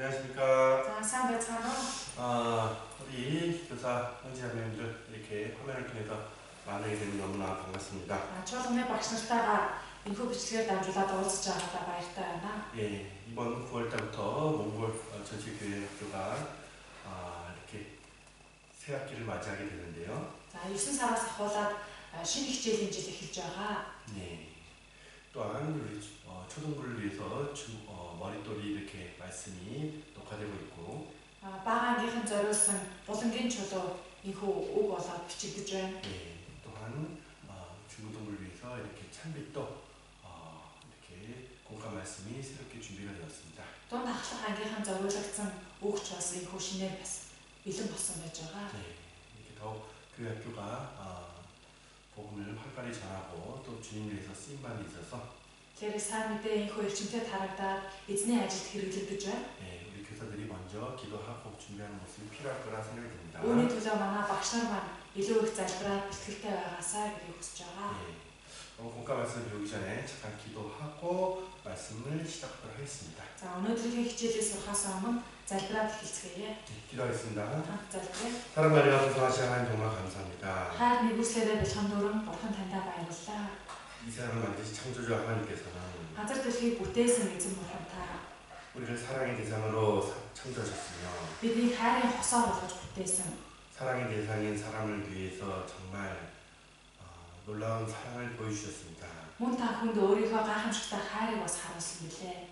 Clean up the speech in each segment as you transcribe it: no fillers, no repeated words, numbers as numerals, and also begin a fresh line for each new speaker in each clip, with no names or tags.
안녕하십니까.
자, 사회차로
우리 교사 형제자매님들 이렇게 화면을 통해서 만나게 되면 너무나 반갑습니다.
чуулганы багш нартайгаа энэхүү бичлэгээр дамжуулаад уулзж байгаадаа баяртай байна.
예, 이번 9월 달부터 몽골 전체교회 학교가 이렇게 새 학기를 맞이하게 되는데요.
자, 9 сараас ахуулаад шинэ хичээлийн жил эхэлж байгаа.
네, 또한 우리 초등부를 위해서 머릿돌이 이렇게 말씀이 녹화되고 있고,
бага ангийнхан зориулсан булангийн чулуу энэхүү үг болоод бичигдэж байна.
예, 또한 중고등부를 위해서 이렇게 찬빛도 이렇게 공과 말씀이 새롭게 준비가 되었습니다.
Дунд ахлах ангийнхан зориулагдсан үгч бас энэхүү шинээр бас бэлэн болсон байж байгаа.
네, 이렇게 더욱 교회 학교가 복음을 활발히 전하고 또 주님을 위해서 쓰임받는 데 있어서
Тэгэхээр сайн мэдээ энэхүү эрчимтэй тарагдаад эзний ажилд хэрэглэгдэж байна.
예, 우리 교사들이 먼저 기도하고 준비하는 모습이 필요할 거라 생각이 듭니다.
Үүний төлөө манай багш нар маань илүү их залбираад бэлтгэлтэй байгаасаа гэдгийг хүсэж байгаа.
예, 공과 말씀 배우기 전에 잠깐 기도하고 말씀을 시작하도록 하겠습니다.
За, өнөөдрийн хичээлээ сурахаас өмнө залбираад эхэлцгээе.
기도하겠습니다.
залбирая.
사랑 나리와 풍성하신 하나님 정말 감사합니다.
хайр нэгүслээрээ бэлхэн дүрэн бурхан таньдаа баярлалаа.
이 세상을 만드신 창조주 하나님께서는
Газар дэлхийг бүтээсэн эзэн бурхан та
우리를 사랑의 대상으로 창조하셨으며
бидний хайрын хосоо болгож бүтээсэн.
사랑의 대상인 사람을 위해서 정말 놀라운 사랑을 보여주셨습니다.
Мөн та хүнд өөрийнхөө гайхамшигтай хайрыг бас харуулсан билээ.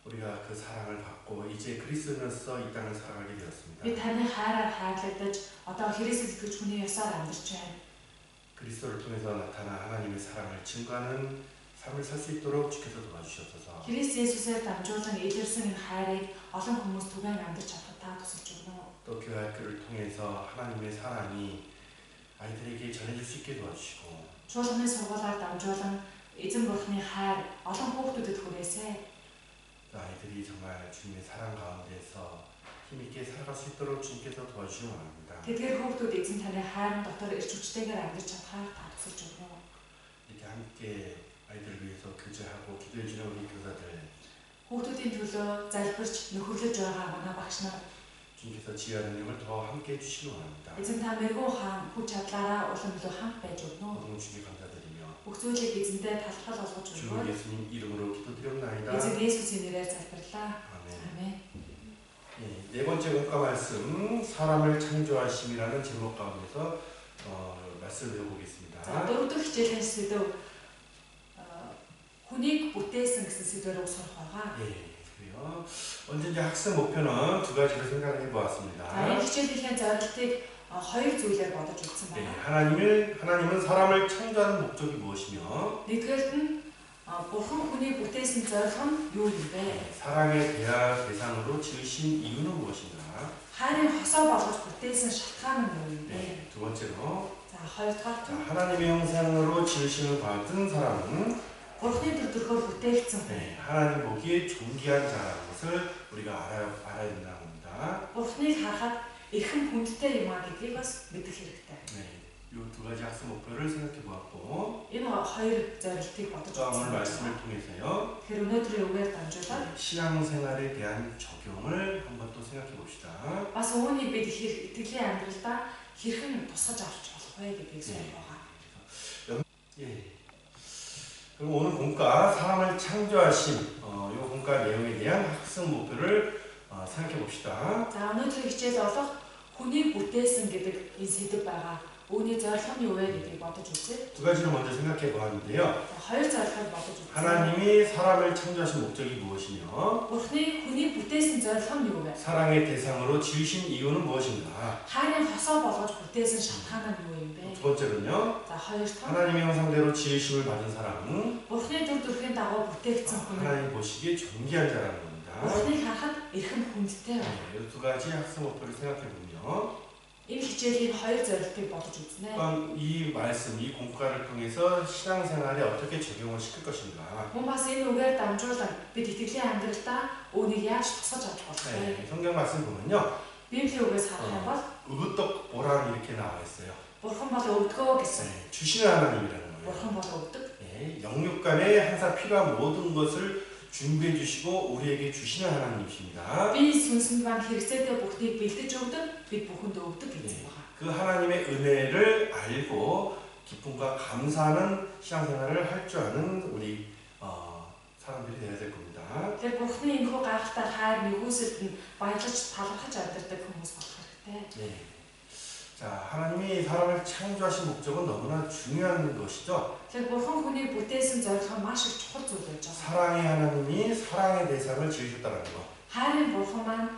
우리가 그 사랑을 받고 이제 그리스도로서 이 땅을 살아가게 되었습니다.
Би таны хайраар хайрлагдаж одоо Христэд итгэж хүний ёсоор амьдарч байна.
그리스도를 통해서 나타난 하나님의 사랑을 증거하는 삶을 살 수 있도록 지켜서 도와주시옵소서.
Христ Есүсээр дамжуулан илэрсэн энэ хайрыг олон хүмүүс түгээн амьдарч чадах та тусалж өгнө.
또 교회 학교를 통해서 하나님의 사랑이 아이들에게 전해질 수 있게 도와주시고
Чуулганы сургуулаар дамжуулан эзэн бурханы хайр олон хүүхдүүдэд хүрээсэй.
아이들이 정말 주님의 사랑 가운데서 힘있게 살아갈 수 있도록 주님께서 도와주시기 원합니다.
Тэдгээр хүүхдүүд эзэн таны хайрын дотор эрч хүчтэйгээр амьдарч чадхаар та тусалж өгнө.
이렇게 함께 아이들을 위해서 교제하고 기도해 주는 우리 교사들
Хүүхдүүдийн төлөө залбирч нөхөрлөж байгаа манай багш нар
주님께서 지혜하는 힘을 더 함께 해주시기 원합니다.
эзэн та мэрэгүү хаан хүч чадлаараа улам илүү хамт байж өгнө.
모든 주님 감사드리며
Бүх зүйлийг эзэндээ талхал болгож
주
өгөө.
예수님 이름으로 기도드립니다.
эзэн Есүсийн нэрээр залбирлаа.
아멘.
아멘.
예, 네 번째 공과 말씀 사람을 창조하심이라는 제목 가운데서 말씀을 배워보겠습니다.
За, дөрөвдүгээр хичээлийн сэдэв хүнийг бүтээсэн гэсэн сэдвээр сурах байгаа.
예, 그래요. 언제 이제 학습 목표는 두 가지로 생각을 해보았습니다.
За, энэ хичээлийн зорилтыг хоёр зүйлээр бодож үзсэн
예,
байна.
하나님은 사람을 창조하는 목적이 무엇이며
Нэгдүгээрт нь бурхан хүнийг бүтээсэн зорилго нь юу юм бэ?
사랑의 대상으로 지으신 이유는 무엇인가?
хайрын хосоо болгож бүтээсэн шалтгаан нь юу юм бэ?
네, 두 번째로
За, хоёрдугаар нь
하나님의 형상으로 지으심을 받은 사람은
бурханы төрөлхөөр бүтээгдсэн хүн.
네, 하나님 보기에 존귀한 자라는 것을 우리가 알아야 된다는 겁니다.
Бурханыг харахад эрхэм хүндтэй юм а гэдгийг бас мэдэх хэрэгтэй.
네, 이 두 가지 학습 목표를 생각해 보았고
Энэ хоёр зорилтыг бодож
또 오늘
үзсэн.
말씀을 통해서요
Тэгэхээр өнөөдрийн үгээр дамжуулаад
신앙생활에 대한 적용을 한번 또 생각해 봅시다.
бас үүнийг бид итгэлийн амьдралдаа хэрхэн тусгаж авч болох вэ гэдгийг сонирх байгаа.
예. 그럼 오늘 본과 사람을 창조하심 이 본과 내용에 대한 학습 목표를 생각해 봅시다.
За, өнөөдрийн хичээл болох хүнийг бүтээсэн гэдэг энэ сэдэв байгаа. Үүний зорилго нь юу вэ гэдгийг бодож үзье.
두 가지를 먼저 생각해 보았는데요.
За, хоёр зорилгыг бодож үзье.
하나님이 사람을 창조하신 목적이 무엇이며
Бурханы хүнийг бүтээсэн зорилго нь юу вэ?
사랑의 대상으로 지으신 이유는 무엇인가?
хайрын хосоо болгож бүтээсэн шалтгаан нь юу юм бэ?
두 번째로는요.
За, хоёрт нь
하나님의 형상대로 지으심을 받은 사람은
Бурханы дүр төрхийн дагуу бүтээгдсэн хүн.
하나님 보시기에 존귀한 자라는 겁니다.
Бурханыг харахад эрхэм хүндтэй.
이 두 가지 학습 목표를 생각해 보면
Энэ хичээлийн хоёр зорилтыг бодож үзнэ.
그럼 이 말씀, 이 공과를 통해서 신앙생활에 어떻게 적용을 시킬 것인가?
Мөн бас энэ үгээр дамжуулан бид итгэлийн амьдралдаа үүнийг яаж тусгаж авч болох вэ?
네, 성경 말씀 보면요,
Библийн үгээс харах юм бол
의떡 보람 이렇게 나와 있어요.
Бурхан бол өвдгөө гэсэн.
네, 주시는 하나님이라는 거예요.
Бурхан бол өвдөг.
네, 영육간에 항상 필요한 모든 것을 준비해 주시고 우리에게 주시는 하나님이십니다.
Би сүнсэнд маань хэрэгцээтэй бүхнийг бэлдэж өгдөг, бид бүхэндээ өгдөг гэсэн байна.
그 하나님의 은혜를 알고 기쁨과 감사하는 신앙생활을 할 줄 아는 우리 사람들이 되어야 될 겁니다.
Тэгэхээр Бурхны энэхүү гайхалтай хайр нэгүсэлд нь баярлаж талархаж амьдардаг хүмүүс болох хэрэгтэй.
네. 자, 하나님이 사람을 창조하신 목적은 너무나 중요한 것이죠.
Тэгэхээр Бурхан хүнийг бүтээсэн зорилго нь маш их чухал зүйл байж байгаа.
사랑의 하나님이 사랑의 대상을 지으셨다는 것.
Хайрын Бурхан маань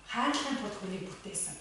хайрлахын тулд хүнийг бүтээсэн.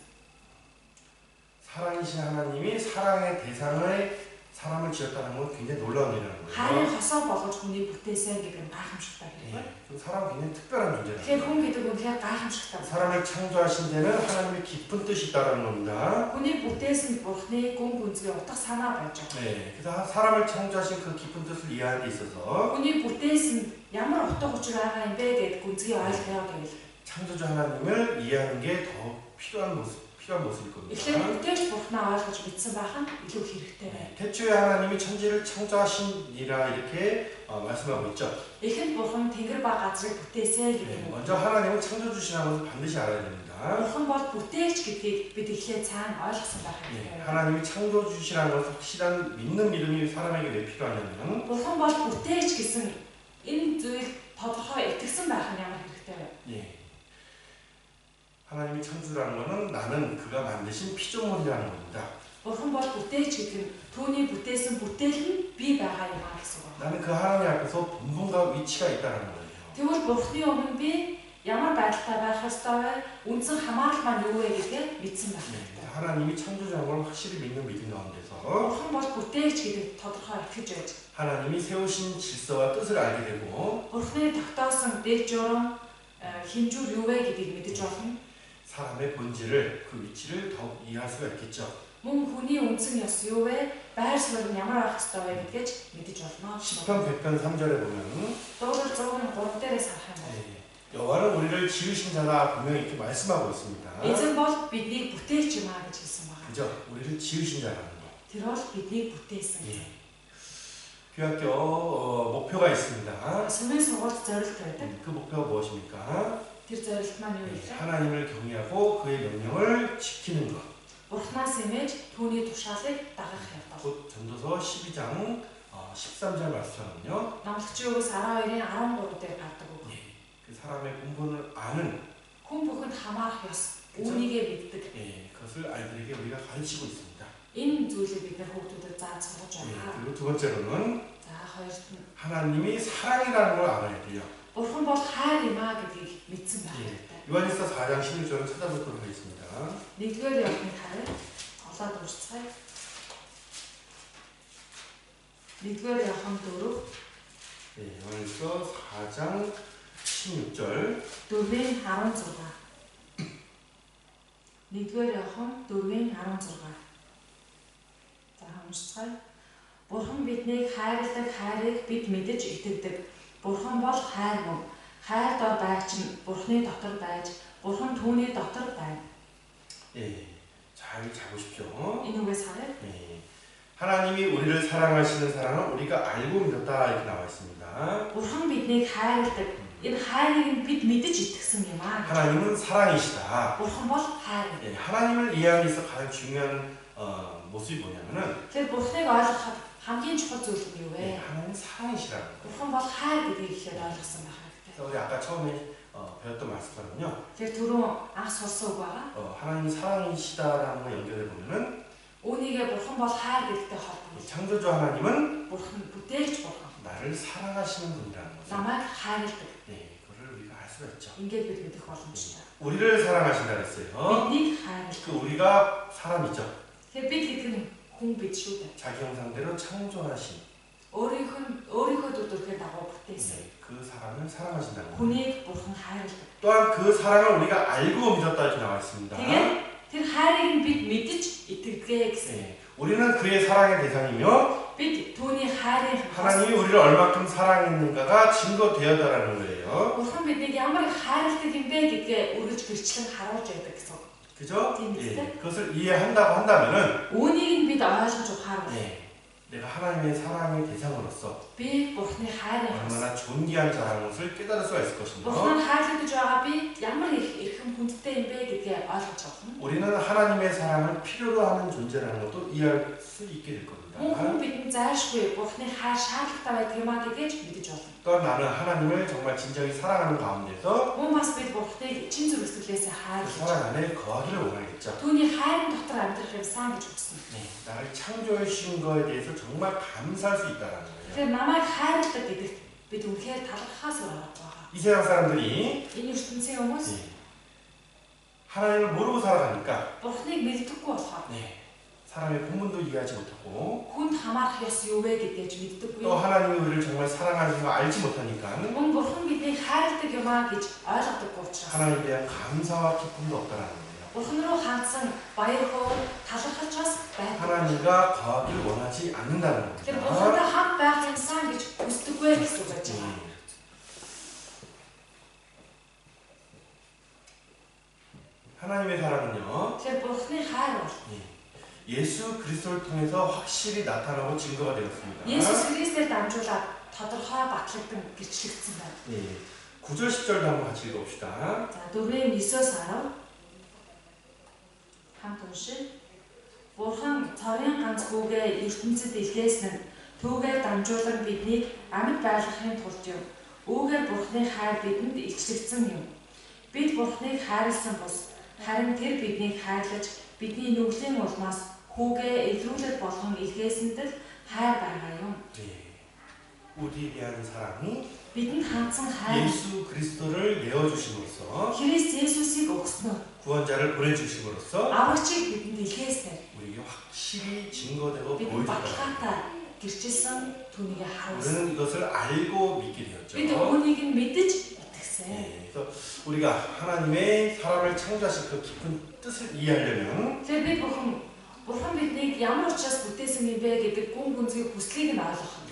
사랑이신 하나님이 사랑의 대상을 사람을 지었다는 건 굉장히 놀라운 일이라는
Хайрын
거예요.
хосоо болгож хүнийг бүтээсэн гэдэг нь гайхамшигтай хэрэг байна.
그 사람은 굉장히 특별한
Тэгэхээр
존재라는
хүн
거예요.
гэдэг үнэхээр гайхамшигтай.
사람을 창조하신 데는 하나님의 깊은 뜻이 있다는 겁니다.
Хүнийг бүтээсэн Бурхны гүн гүнзгий утга санаа байж байгаа.
네, 그래서 사람을 창조하신 그 깊은 뜻을 이해하는 데 있어서
Хүнийг бүтээсэн ямар утга учир байгаа юм бэ гэдэг гүнзгий ойлгоё гэвэл
창조주 하나님을 이해하는 게 더 필요한 모습일
эхлээд
겁니다.
бүтээж Бурхнаа ойлгож мэдсэн байх нь илүү хэрэгтэй байна.
태초에 하나님이 천지를 창조하시니라 이렇게 말씀하고 있죠.
Эхэнд Бурхан тэнгэр ба газрыг бүтээсэй гэдэг
네,
нь.
먼저 하나님은 창조주시라는 것을 반드시 알아야 됩니다.
Бурхан бол бүтээч гэдгийг бид эхлээд цаана ойлгосон байх
네,
хэрэгтэй.
하나님이 창조주시라는 것을 확실한 믿는 믿음이 사람에게 왜 필요하냐면
Бурхан бол бүтээч гэсэн энэ зүйл тодорхой итгэсэн байх нь ямар хэрэгтэй вэ?
예, 하나님이 창조라는 것은 나는 그가 만드신 피조물이라는 겁니다.
Бурхан бол бүтээч гэдэг нь түүний бүтээсэн бүтээл нь би байгаа юм аа гэсэн үг.
나는 그 하나님 앞에서 본분과 위치가 있다는 거예요.
Тэгвэл Бурханы өмнө би ямар байдалтай байх ёстой вэ? Үндсэн хамаарал маань юу вэ гэдгээ мэдсэн байх
네,
хэрэгтэй.
하나님이 창조자라는 걸 확실히 믿는 믿음 가운데서
Бурхан бол бүтээч гэдэг тодорхой итгэж байж.
하나님이 세우신 질서와 뜻을 알게 되고
Бурханы тогтоосон дэд журам хинжүүр юу вэ гэдгийг мэдэж болно.
사람의 본질을 그 위치를 더욱 이해할 수가 있겠죠.
Мөн хүний үндсэн ёс юу вэ? Байр суурь нь ямар байх ёстой вэ гэдгийг мэдэж болно.
10편 100편 3절에 보면
Дуурал 103 дээрээс харах юм бол
여호와는 우리를 지으신 자라 분명히 이렇게 말씀하고 있습니다.
эзэн бол биднийг бүтээч юм аа гэж хэлсэн байна.
그죠? 우리를 지으신 자라는 거.
Тэр бол биднийг бүтээсэн.
예. 귀학교 목표가 있습니다.
Сүмийн сургуульд зорилт байдаг.
그 목표가 무엇입니까?
Тэр зорилт маань юу вэ?
하나님을 경외하고 그의 명령을 지키는 것.
Бурханаас имэж түүний тушаалыг дагах явдал.
곧 전도서 12장 13절 말씀하면요.
Номлогчийн үгс 12-ийн 13 дээр гардаг үг.
그 사람의 본분을 아는
Хүн бүхэнд хамаарах ёс, үүнийгээ мэддэг.
그것을 아이들에게 우리가 가르치고 있습니다.
Энэ зүйлийг бид нар хүүхдүүдэд зааж сургаж байна.
그리고 두 번째로는
За хоёрт нь
하나님이 사랑이라는 걸 알아야 돼요.
Бурхан бол хайр юм аа гэдгийг мэдсэн байх
예.
хэрэгтэй.
요한일서 4장 16절을 찾아보도록 하겠습니다.
Нэгдүгээр явахын хайр олоод урсцгаая. Нэгдүгээр явахын 4
네, 요한일서 4장 16절.
4-ийн 16. Нэгдүгээр явахын 4-ийн 16. За хамсцгаая. Бурхан биднийг хайрладаг хайрыг бид мэдэж итгэдэг. Бурхан бол хайр мөн. Хайр дор байгч нь Бурханы дотор байж, Бурхан түүний дотор байна.
예, 잘 잡으십시오.
Энэ үгээс харъя.
예, 하나님이 우리를 사랑하시는 사랑은 우리가 알고 믿었다 이렇게 나와 있습니다.
Бурхан биднийг хайрладаг. Энэ хайрыг бид мэдэж итгэсэн юм аа.
하나님은 사랑이시다.
Бурхан бол хайр.
예, 하나님을 이해하기 위해서 가장 중요한 모습이 뭐냐면은
Тэгэхээр Бурханыг ойлгоход хамгийн чухал зүйл нь юу
예,
вэ?
하나님 사랑이시라는 거예요.
Бурхан бол хайр гэдгийг ихэд ойлгосон байх хэрэгтэй.
그래서 우리 아까 처음에 배웠던 말씀처럼요.
Тэгэхээр түрүүн анх сурсан үг байгаа.
하나님 사랑이시다라는 거 연결해 보면은
Үүнийгээ Бурхан бол хайр гэдэгтэй холбооно.
창조주 하나님은
Бурхан бүтээлч Бурхан.
나를 사랑하시는 분이라는 거죠.
Намайг хайрладаг.
예, 그거를 우리가 알 수가 있죠.
Ингээд бид мэдэх боломжтой.
우리를 사랑하신다 그랬어요.
Биднийг хайрладаг.
그 우리가 사람이죠.
Тэгэхээр бид гэдэг нь хүн бид шүү дээ.
자기 형상대로 창조하신
Өөрийнхөө дүрхээр дагуу бүтээсэн.
그 사람을 사랑하신다는 거예요.
Хүнийг Бурхан хайрладаг.
또한 그 사랑을 우리가 알고 믿었다 이렇게 나와 있습니다.
Тэгээд тэр хайрыг бид мэдэж итгэдэг гэсэн.
예, 우리는 그의 사랑의 대상이며
Бид түүний хайрын
하나님이 우리를 얼마큼 사랑했는가가 증거되었다라는 거예요.
Бурхан биднийг ямар их хайрладаг юм бэ гэдгээ үргэлж гэрчлэн харуулж байдаг гэсэн.
그죠?
тийм
예,
үстэй.
그것을 이해한다고 한다면은
Үүнийг нь бид ойлгож ухаарвал
예, 내가 하나님의 사랑의 대상으로서
би Бурхны хайрын хос.
얼마나 존귀한 자라는 것을 깨달을 수가 있을 것입니다.
Бурхнаар хайрлагдаж байгаа би ямар их эрхэм хүндтэй юм бэ гэдгээ ойлгож авах.
우리는 하나님의 사랑을 필요로 하는 존재라는 것도 이해할 수 있게 될 겁니다.
Хүн бидэнд зайлшгүй Бурхны хайр шаардлагатай байдаг юм а гэдгийг мэдэж болно.
또 나는 하나님을 정말 진정히 사랑하는 가운데서
Хүн бас бид Бурхныг чин зүрхсгэлээс
그
хайрлаж
사랑 안에 거하기를 원하겠죠.
түүний хайрын дотор амьдрах юмсан гэж үзсэн.
나를 창조해 주신 거에 대해서 정말 감사할 수 있다라는 거예요.
Тэгэхээр намайг хайрладаг гэдэгт бид үнэхээр талархахаас ураад байгаа.
이 세상 사람들이
Энэ ертөнцийн хүмүүс
하나님을 모르고 살아가니까
Бурхныг мэддэггүй болохоор
사람의 본분도 이해하지 못하고
хүнд хамаарах ёс юу вэ гэдгийг мэддэггүй.
또 하나님이 우리를 정말 사랑하는 걸 알지 못하니까
Мөн Бурхан биднийг хайрладаг юм а гэж ойлгодоггүй учраас
하나님에 대한 감사와 기쁨도 없다라는 거예요.
Бурхан руу хандсан баяр хөөр талархаж бас байдаг.
하나님과 거하기를 원하지 않는다는
Тэр
겁니다.
Бурхантай хамт байх юмсан гэж хүсдэггүй гэсэн үг байж байгаа.
하나님의 사랑은요,
Тэгэхээр Бурханы хайр бол
예수 그리스도를 통해서 확실히 나타나고 증거가 되었습니다.
Есүс Христээр дамжуулаад тодорхой батлагдсан гэрчлэгдсэн байна.
9절 10절도 한번 같이 읽어봅시다.
За 4-9-10 хамт уншия. Бурхан цорын ганц хүүгээ ертөнцид илгээсэн нь түүгээр дамжуулан биднийг амьд байлгахын тулд юм. Үүгээр Бурханы хайр бидэнд илчлэгдсэн юм. Бид Бурханыг хайрлсан бус харин тэр биднийг хайрлаж бидний нүглийн улмаас хүүгээ илрүүлэлт болгон илгээсэнд л хайр байгаа юм.
우리에 대한 사랑이
Бидэнд хандсан хайр
예수 그리스도를 내어주심으로써
Христ Есүсийг өгснөөр
구원자를 보내주심으로써
аврагчийг бидэнд илгээснээр
우리에게 확실히 증거되고
бид
보여줬다.
баталгаатай гэрчилсэн түүнийг харуулсан.
우리는 이것을 알고 믿게 되었죠.
Бид үүнийг нь мэдэж итгэсэн.
그래서 우리가 하나님의 사람을 창조하신 그 깊은 뜻을 이해하려면
Тэгэхээр бид Бурхан биднийг ямар учраас бүтээсэн юм бэ гэдэг гүн гүнзгий хүслийг нь ойлгох.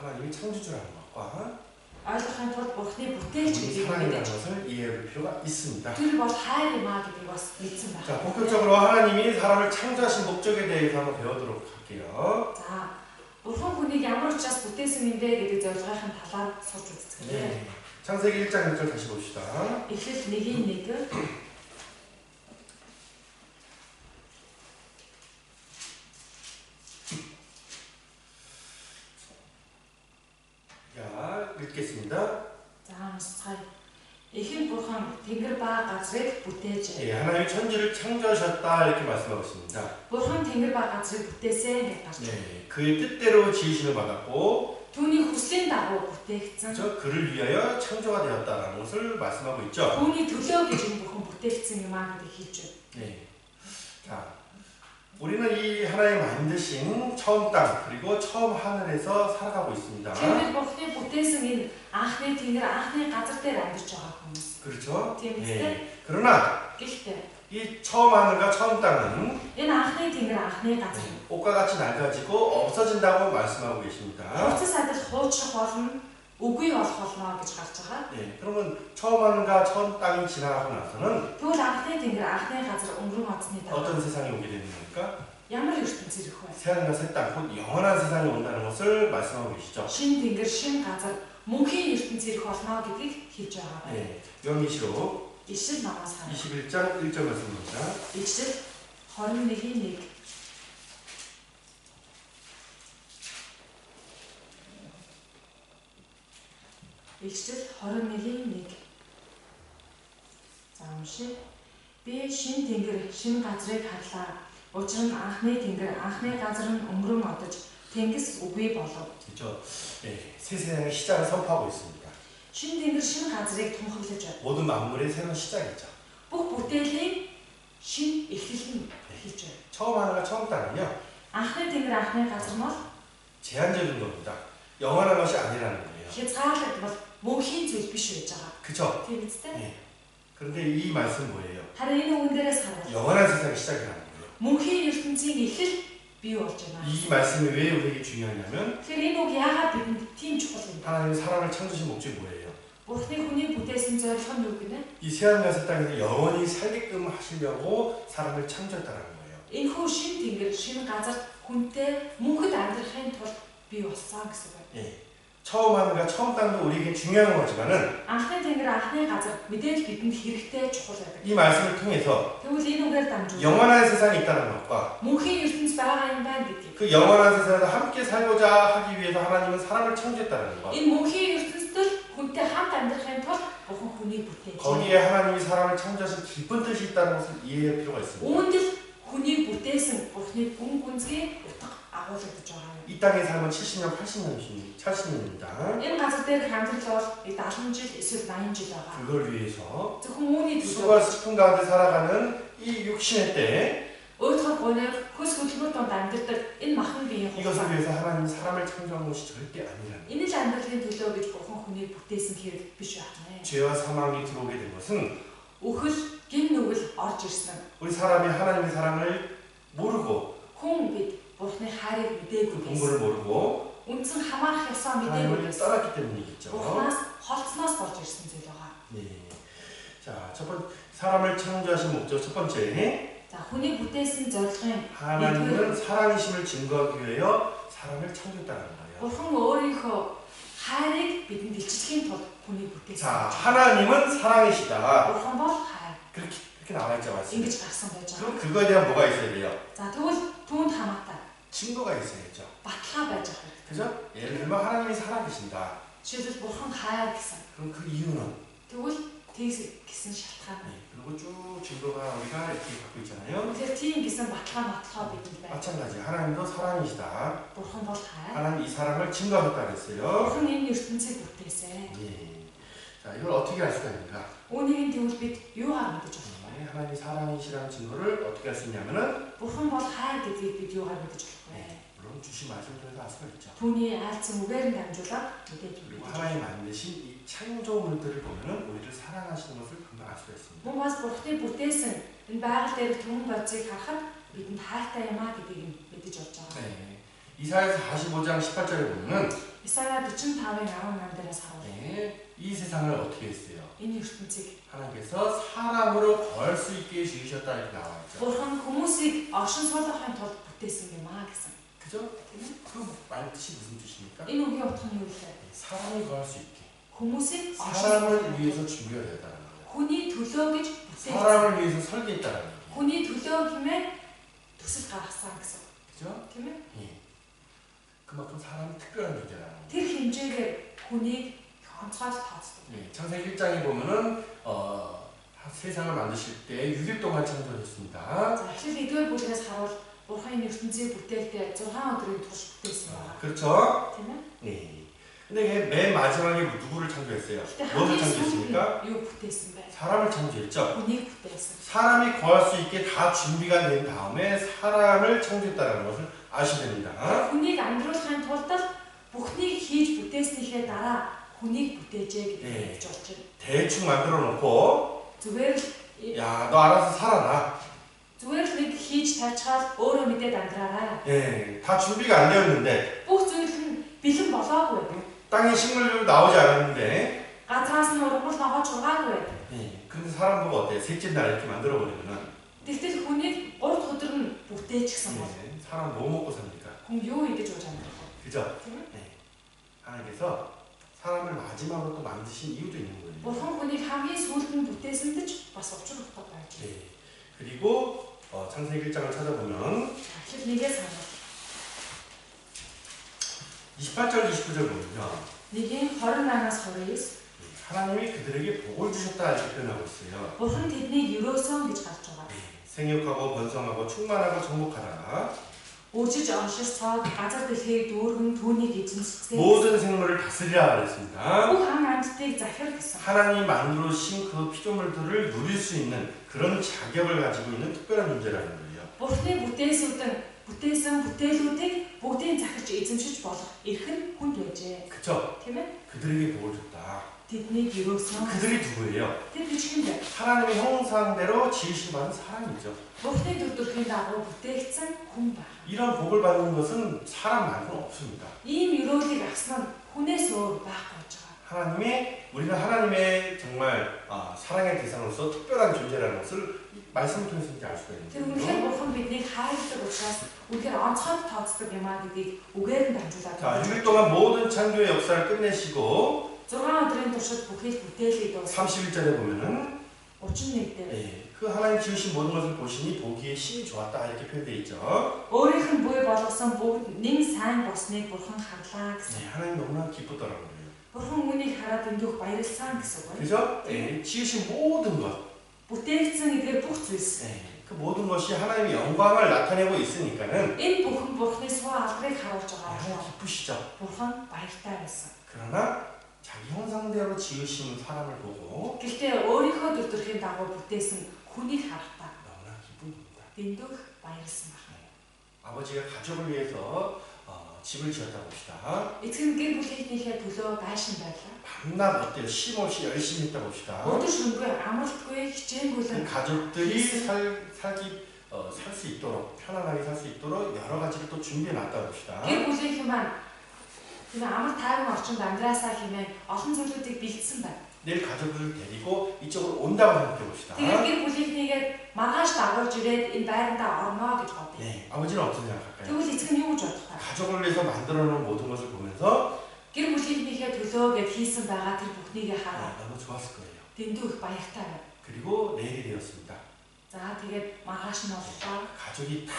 하나님이 창조주라는 것과
Ойлгохын тулд Бурханы бүтээгч
우리
гэдгийг
사랑이라는
мэдэж
것을 이해할 필요가 있습니다.
тэр бол хайр юм а гэдгийг бас мэдсэн байна.
자, 본격적으로 하나님이 사람을 창조하신 목적에 대해서 한번 배우도록 할게요.
За, Бурхан хүнийг ямар учраас бүтээсэн юм бэ гэдэг зорилгын талаар сурч үзцгээе.
창세기 1장 1절 다시 봅시다.
Эхлэл 1:1
자, 읽겠습니다.
За, уншицгаая. Эхэн Бурхан тэнгэр ба газрыг бүтээжээ.
하나님이 천지를 창조하셨다 이렇게 말씀하고 있습니다.
Бурхан тэнгэр ба газрыг бүтээсэн гэж гарч байна.
그의 뜻대로 지으심을 받았고
Түүний хүслийн дагуу бүтээгдсэн.
그를 위하여 창조가 되었다라는 것을 말씀하고 있죠.
Түүний төлөө гэж энэ бүхэн бүтээгдсэн юм аа гэдэг хэлж байна.
자, 우리는 이 하나님 만드신 처음 땅 그리고 처음 하늘에서 살아가고 있습니다.
Тэр Бурханы бүтээсэн энэ анхны тэнгэр, анхны газар дээр амьдарч байгаа хүмүүс.
그렇죠?
Тийм үстэй.
그러나
Гэхдээ
이 처음 하늘과 처음 땅은
энэ анхны тэнгэр, анхны газар
옷과 같이 낡아지고 없어진다고 말씀하고 계십니다.
хувцас адил хуучрах болно, үгүй болох болно гэж гарч байгаа.
그러면 처음 하늘과 처음 땅이 지나가고 나서는
Тэгвэл анхны тэнгэр, анхны газар өнгөрөн оцны
어떤
дараа
세상이 오게 되는 겁니까?
ямар ертөнц ирэх вэ?
새하늘과 새 땅, 곧 영원한 세상이 온다는 것을 말씀하고 계시죠.
Шин тэнгэр, шин газар, мөнхийн ертөнц ирэх болно гэдгийг хэлж байгаа байна.
요한계시록
Ишил намаас хараа.
21장 1절 말씀입니다.
Ишил 21:1 Ишил 21:1 За уншия. Би шин тэнгэр, шин газрыг харлаа. Учир нь анхны тэнгэр, анхны газар нь өнгөрөн одож тэнгис үгүй болов.
그렇죠. 새 세상의 시작을 선포하고 있습니다.
Шин тэнгэр, шин газрыг тунхаглаж байна.
모든 만물의 새로운 시작이죠.
Бүх бүтээлийн шин эхлэл нь хэлж байна.
처음 하늘과 처음 땅은요,
Анхны тэнгэр, анхны газар нь бол
제한적인 겁니다. 영원한 것이 아니라는 거예요.
хязгаарлагдвал мөнхийн зүйл биш байж байгаа.
그렇죠?
Тийм үстэй.
그런데 이 말씀은 뭐예요?
Харин энэ үгэн дээрээс хараад
영원한 세상의 시작이라는 거예요.
мөнхийн ертөнцийн эхлэл бий болж байна.
이 말씀이 왜 우리에게 중요하냐면
Тэгэхээр энэ үг яагаад бидэнд тийм чухал юм бэ?
하나님이 사람을 창조신 목적이 뭐예요?
Бурхны хүнийг бүтээсэн зорилго нь юу гэнэ?
이 새하늘과 새 땅에서 영원히 살게끔 하시려고 사람을 창조했다는 거예요.
Энэхүү шин тэнгэр, шин газар хүнтэй мөнхөд амьдрахын тулд бий болсон гэсэн үг.
예. 처음 하늘과 처음 땅도 우리에게 중요한 거지만은
Анхны тэнгэр анхны газар мэдээж бидэнд хэрэгтэй чухал байдаг.
이 말씀을 통해서
Тэгвэл энэ үгээр дамжуулан
영원한 세상이 있다는 것과
мөнхийн ертөнц байгаа юм байна гэдгийг.
그 영원한 세상에서 함께 살고자 하기 위해서 하나님은 사람을 창조했다는 것.
Энэ мөнхийн ертөнцид хүнтэй хамт амьдрахын тулд Бурхан хүнийг бүтээж.
거기에 하나님이 사람을 창조하신 깊은 뜻이 있다는 것을 이해할 필요가 있습니다.
Үүнд л хүнийг бүтээсэн Бурханы гүн гүнзгий утга агуулгадж байгаа юм.
이 땅의 삶은 70년, 80년입니다.
Энэ газар дээр хамтрал бол 70 жил эсвэл 80 жил байгаа.
그걸 위해서
Зөвхөн үүний
수고와
төлөө
슬픔 가운데 살아가는 이 육신의 때에
өөрийнхөө гоног хөс хөдөлмөр донд амьдардаг энэ махан биеийн
이것을
хугацаа.
위해서 하나님 사람을 창조한 것이 절대 아니라는
Энэ л амьдралын төлөө гэж Бурхан хүнийг бүтээсэн хэрэг биш байна.
죄와 사망이 들어오게 된 것은
Өхөл, гин нүгэл орж ирсэн нь
우리 사람이 하나님의 사랑을 모르고
хүн бид Бурханы хайрыг мэдээгүй
그
байсан.
본분을 모르고
Үндсэн хамаарах ёсоо мэдээгүй
하나님을
байсан.
떠났기 때문이겠죠.
Бурханаас холцноос болж ирсэн зүйл байгаа.
네. 자, 첫 번째 사람을 창조하신 목적 첫 번째
За хүнийг бүтээсэн зорилгын
하나님은 사랑이심을 증거하기 위하여 사람을 창조했다는 거예요.
Бурхан өөрийнхөө хайрыг бидэнд илчлэхийн тулд хүнийг бүтээсэн.
자, 하나님은 사랑이시다.
Бурхан бол хайр.
그렇게 나와 있지 않습니까?
Ингэж гарсан байж байгаа.
그럼 그거에 대한 뭐가 있어야 돼요?
За тэгвэл түүнд хамаатай
증거가 있어야죠.
баталгаа байж байгаа.
그죠? 예를 들면 하나님이 살아계신다.
Жишээлбэл Бурхан хайр гэсэн.
그럼 그 이유는
Тэгвэл тэгс гэсэн шалтгаан.
네, 그리고 쭉 증거가 우리가 이렇게 갖고 있잖아요.
Тэгэхээр тийм гэсэн баталгаа бидэнд байна.
마찬가지 하나님도 사랑이시다.
Бурхан бол хайр.
하나님 이 사람을 증거하셨다 그랬어요.
Бурхан энэ ертөнцийг бүтээсэн.
예. 자, 이걸 어떻게 알 수가 있는가?
Үүнийг тэгвэл бид юугаар мэдэж болох вэ?
네, 하나님이 사랑이시라는 증거를 어떻게 할 수 있냐면은
Бурхан бол хайр гэдгийг бид юугаар мэдэж болох вэ?
물론 주신 말씀을 통해서 알 수가 있죠.
Түүний айлцсан үгээр нь дамжуулаад мэдээж
그리고
мэдэж.
하나님 만드신 이 창조물들을 보면은 우리를 사랑하시는 것을 금방 알 수가 있습니다.
Мөн бас Бурханы бүтээсэн энэ байгаль дээр түмэн бодзыг харахад бидэнд хайртай юм а гэдгийг нь мэдэж болж байгаа.
네. 이사야서 45장 18절에 보면은
Исая 45-ын 18-дээс харуул.
네, 이 세상을 어떻게 했어요?
Энэ ертөнцийг
하나님께서 사람으로 거할 수 있게 지으셨다 이렇게 나와 있죠.
Бурхан хүмүүсийг оршин суулгахын тулд бүтээсэн юм а гэсэн.
그죠? 그 말 뜻이 무슨 뜻입니까?
Энэ үгийн утга нь юу вэ?
사람이 거할 수 있게
Хүмүүсийг оршин
사람을
суулгах
위해서 준비가 되었다는 거예요.
хүний төлөө гэж бүтээсэн.
사람을 위해서 설계했다는 얘기예요.
Хүний төлөө хэмээн төсөл гаргасан гэсэн.
그죠?
Тийм ээ?
예. 그만큼 사람이 특별한 존재라는 거예요.
Тэр хэмжээгээр хүнийг онцгой тооцдог.
예, 창세기 1장에 보면은 세상을 만드실 때 6일 동안 창조하셨습니다.
За эхлээд 1-р бүлгээс харуул Бурхан энэ ертөнцийг бүтээлдээ 6 өдрийн турш бүтээсэн байна.
그렇죠?
Тийм ээ?
예. 근데 맨 마지막에 누구를 창조했어요?
Гэтэ
무엇을
хамгийн
창조했습니까?
сүүлд юу бүтээсэн бэ?
사람을 창조했죠.
Хүнийг бүтээсэн.
사람이 거할 수 있게 다 준비가 된 다음에 사람을 창조했다는 것을 아셔야 됩니다.
Хүнийг амьдруулахын тулд бүхнийг хийж бүтээснийхээ дараа хүнийг бүтээжээ
네.
гэж болж байна.
대충 만들어 놓고
Зүгээр л
야, 너 알아서 살아라.
зүгээр л нэг хийж тавьчихаад өөрөө мэдээд амьдраарай.
예, 다 준비가 안 되었는데
Бүх зүйл нь бэлэн болоогүй.
땅에 식물도 나오지 않았는데
Газраас нь ургамал ногоож угаагүй.
예, 근데 사람 보고 어때요? 셋째 날 이렇게 만들어 버리면은
Тэгтэл хүнийг 3 өдөр нь бүтээчихсэн бол
예, 사람 뭐 먹고 삽니까?
хүн юу идэж ууж амьдрах вэ?
그죠? 예. 하나님께서 사람을 마지막으로 또 만드신 이유도 있는 거예요.
Бурхан хүнийг хамгийн сүүлд нь бүтээсэнд ч бас учир утга байж байна.
예. 그리고 창세기 1장을 찾아보면
Тэгэхээр нэгээс харах.
28절 29절 보면요.
Нэгийн 28-аас 29
하나님이 그들에게 복을 주셨다 이렇게 표현하고 있어요.
Бурхан тэднийг өрөөсөн гэж гарч байгаа.
생육하고 번성하고 충만하고 정복하라.
Өжиж онширцоод газар дэлхийг дүүргэн түүнийг эзэмсгэе.
모든 생물을 다스리라 그랬습니다.
Бүх ам амьтдыг захир гэсэн.
하나님이 만들어주신 그 피조물들을 누릴 수 있는 그런 자격을 가지고 있는 특별한 존재라는 거예요.
Бурхны бүтээсэн бүтээлүүдийг бүгдийг захирч эзэмшиж болох эрх нь хүнд байжээ.
그쵸?
Тийм ээ?
그들에게 복을 줬다.
Тэднийг өрөөсөн.
그들이 누구예요?
Тэр бичгэн бэ?
하나님의 형상대로 지으신 받은 사람이죠.
Бурхны дүрдүрхийн дагуу бүтээгдсэн хүн байна.
이런 복을 받는 것은 사람 말고는 없습니다.
Ийм өрөөлийг авсан нь хүнээс өөр байхгүй гэж байгаа.
우리는 하나님의 정말 사랑의 대상으로서 특별한 존재라는 것을 말씀을 통해서 이제 알 수가 있는
Тэр
거예요.
үнэхээр бурхан биднийг хайрладаг учраас үнэхээр онцгой тооцдог юм аа гэдгийг үгээр нь дамжуулаад
자, 6일 동안 모든 창조의 역사를 끝내시고
6 өдрийн туршид бүхий бүтээлийг дуусгав.
31절에 보면은
31 дээр
그 하나님 지으신 모든 것을 보시니 보기에 심히 좋았다 이렇게 표현되어 있죠.
өөрийнх нь буй болгосон бүгд нэг сайн болсныг бурхан харлаа гэсэн.
하나님 너무나 기쁘더라고요.
Бурхан үүнийг хараад эндүх баярлсан гэсэн үг.
그죠? 지으신 모든 것,
Бүтээгдсэн эдгээр бүх зүйлс.
그 모든 것이 하나님의 영광을 나타내고 있으니까는
Энэ бүхэн бурханы суу алдрыг харуулж байгаа
하나님
юм.
기쁘시죠.
Бурхан баяртай байсан.
그러나 자기 형상대로 지으신 사람을 보고
Гэхдээ өөрийнхөө дүртөрхийн дагуу бүтээсэн хүнийг харахтаа
너무나 기쁜 겁니다.
дэндүх баярлсан байна.
아버지가 가족을 위해서 집을 지었다 봅시다.
Эцэг нь гэр бүлийнхнийхээ төлөө гайшин байлаа.
밤낮 어때요? 쉼없이 열심히 했다 봅시다.
Өдөр шөнөгүй амралтгүй
그
хичээнгүйлэн
가족들이 살 수 있도록 편안하게 살 수 있도록 여러 가지를 또 준비해 놨다 봅시다.
гэр бүлийнхэн маань тэр амар тайван орчинд амьдраасаа хэмээн олон зүйлүүдийг бэлдсэн байна.
내일 가족을 데리고 이쪽으로 온다고 생각해 봅시다.
Тэгээд гэр бүлийнхнийгээ маргааш дагуулж ирээд энэ байрандаа орно гэж бодъё.
네, 아버지는 어떻게 생각할까요?
Тэгвэл эцэг нь юу гэж бодох вэ?
가족을 위해서 만들어 놓은 모든 것을 보면서
Гэр бүлийнхнийхээ төлөө гэд хийсэн байгаа тэр бүхнийгээ хараад
너무 좋았을 거예요.
дэндүү их баяртай байна.
그리고 내일이 되었습니다.
За тэгээд маргааш нь боллоо.
가족이 다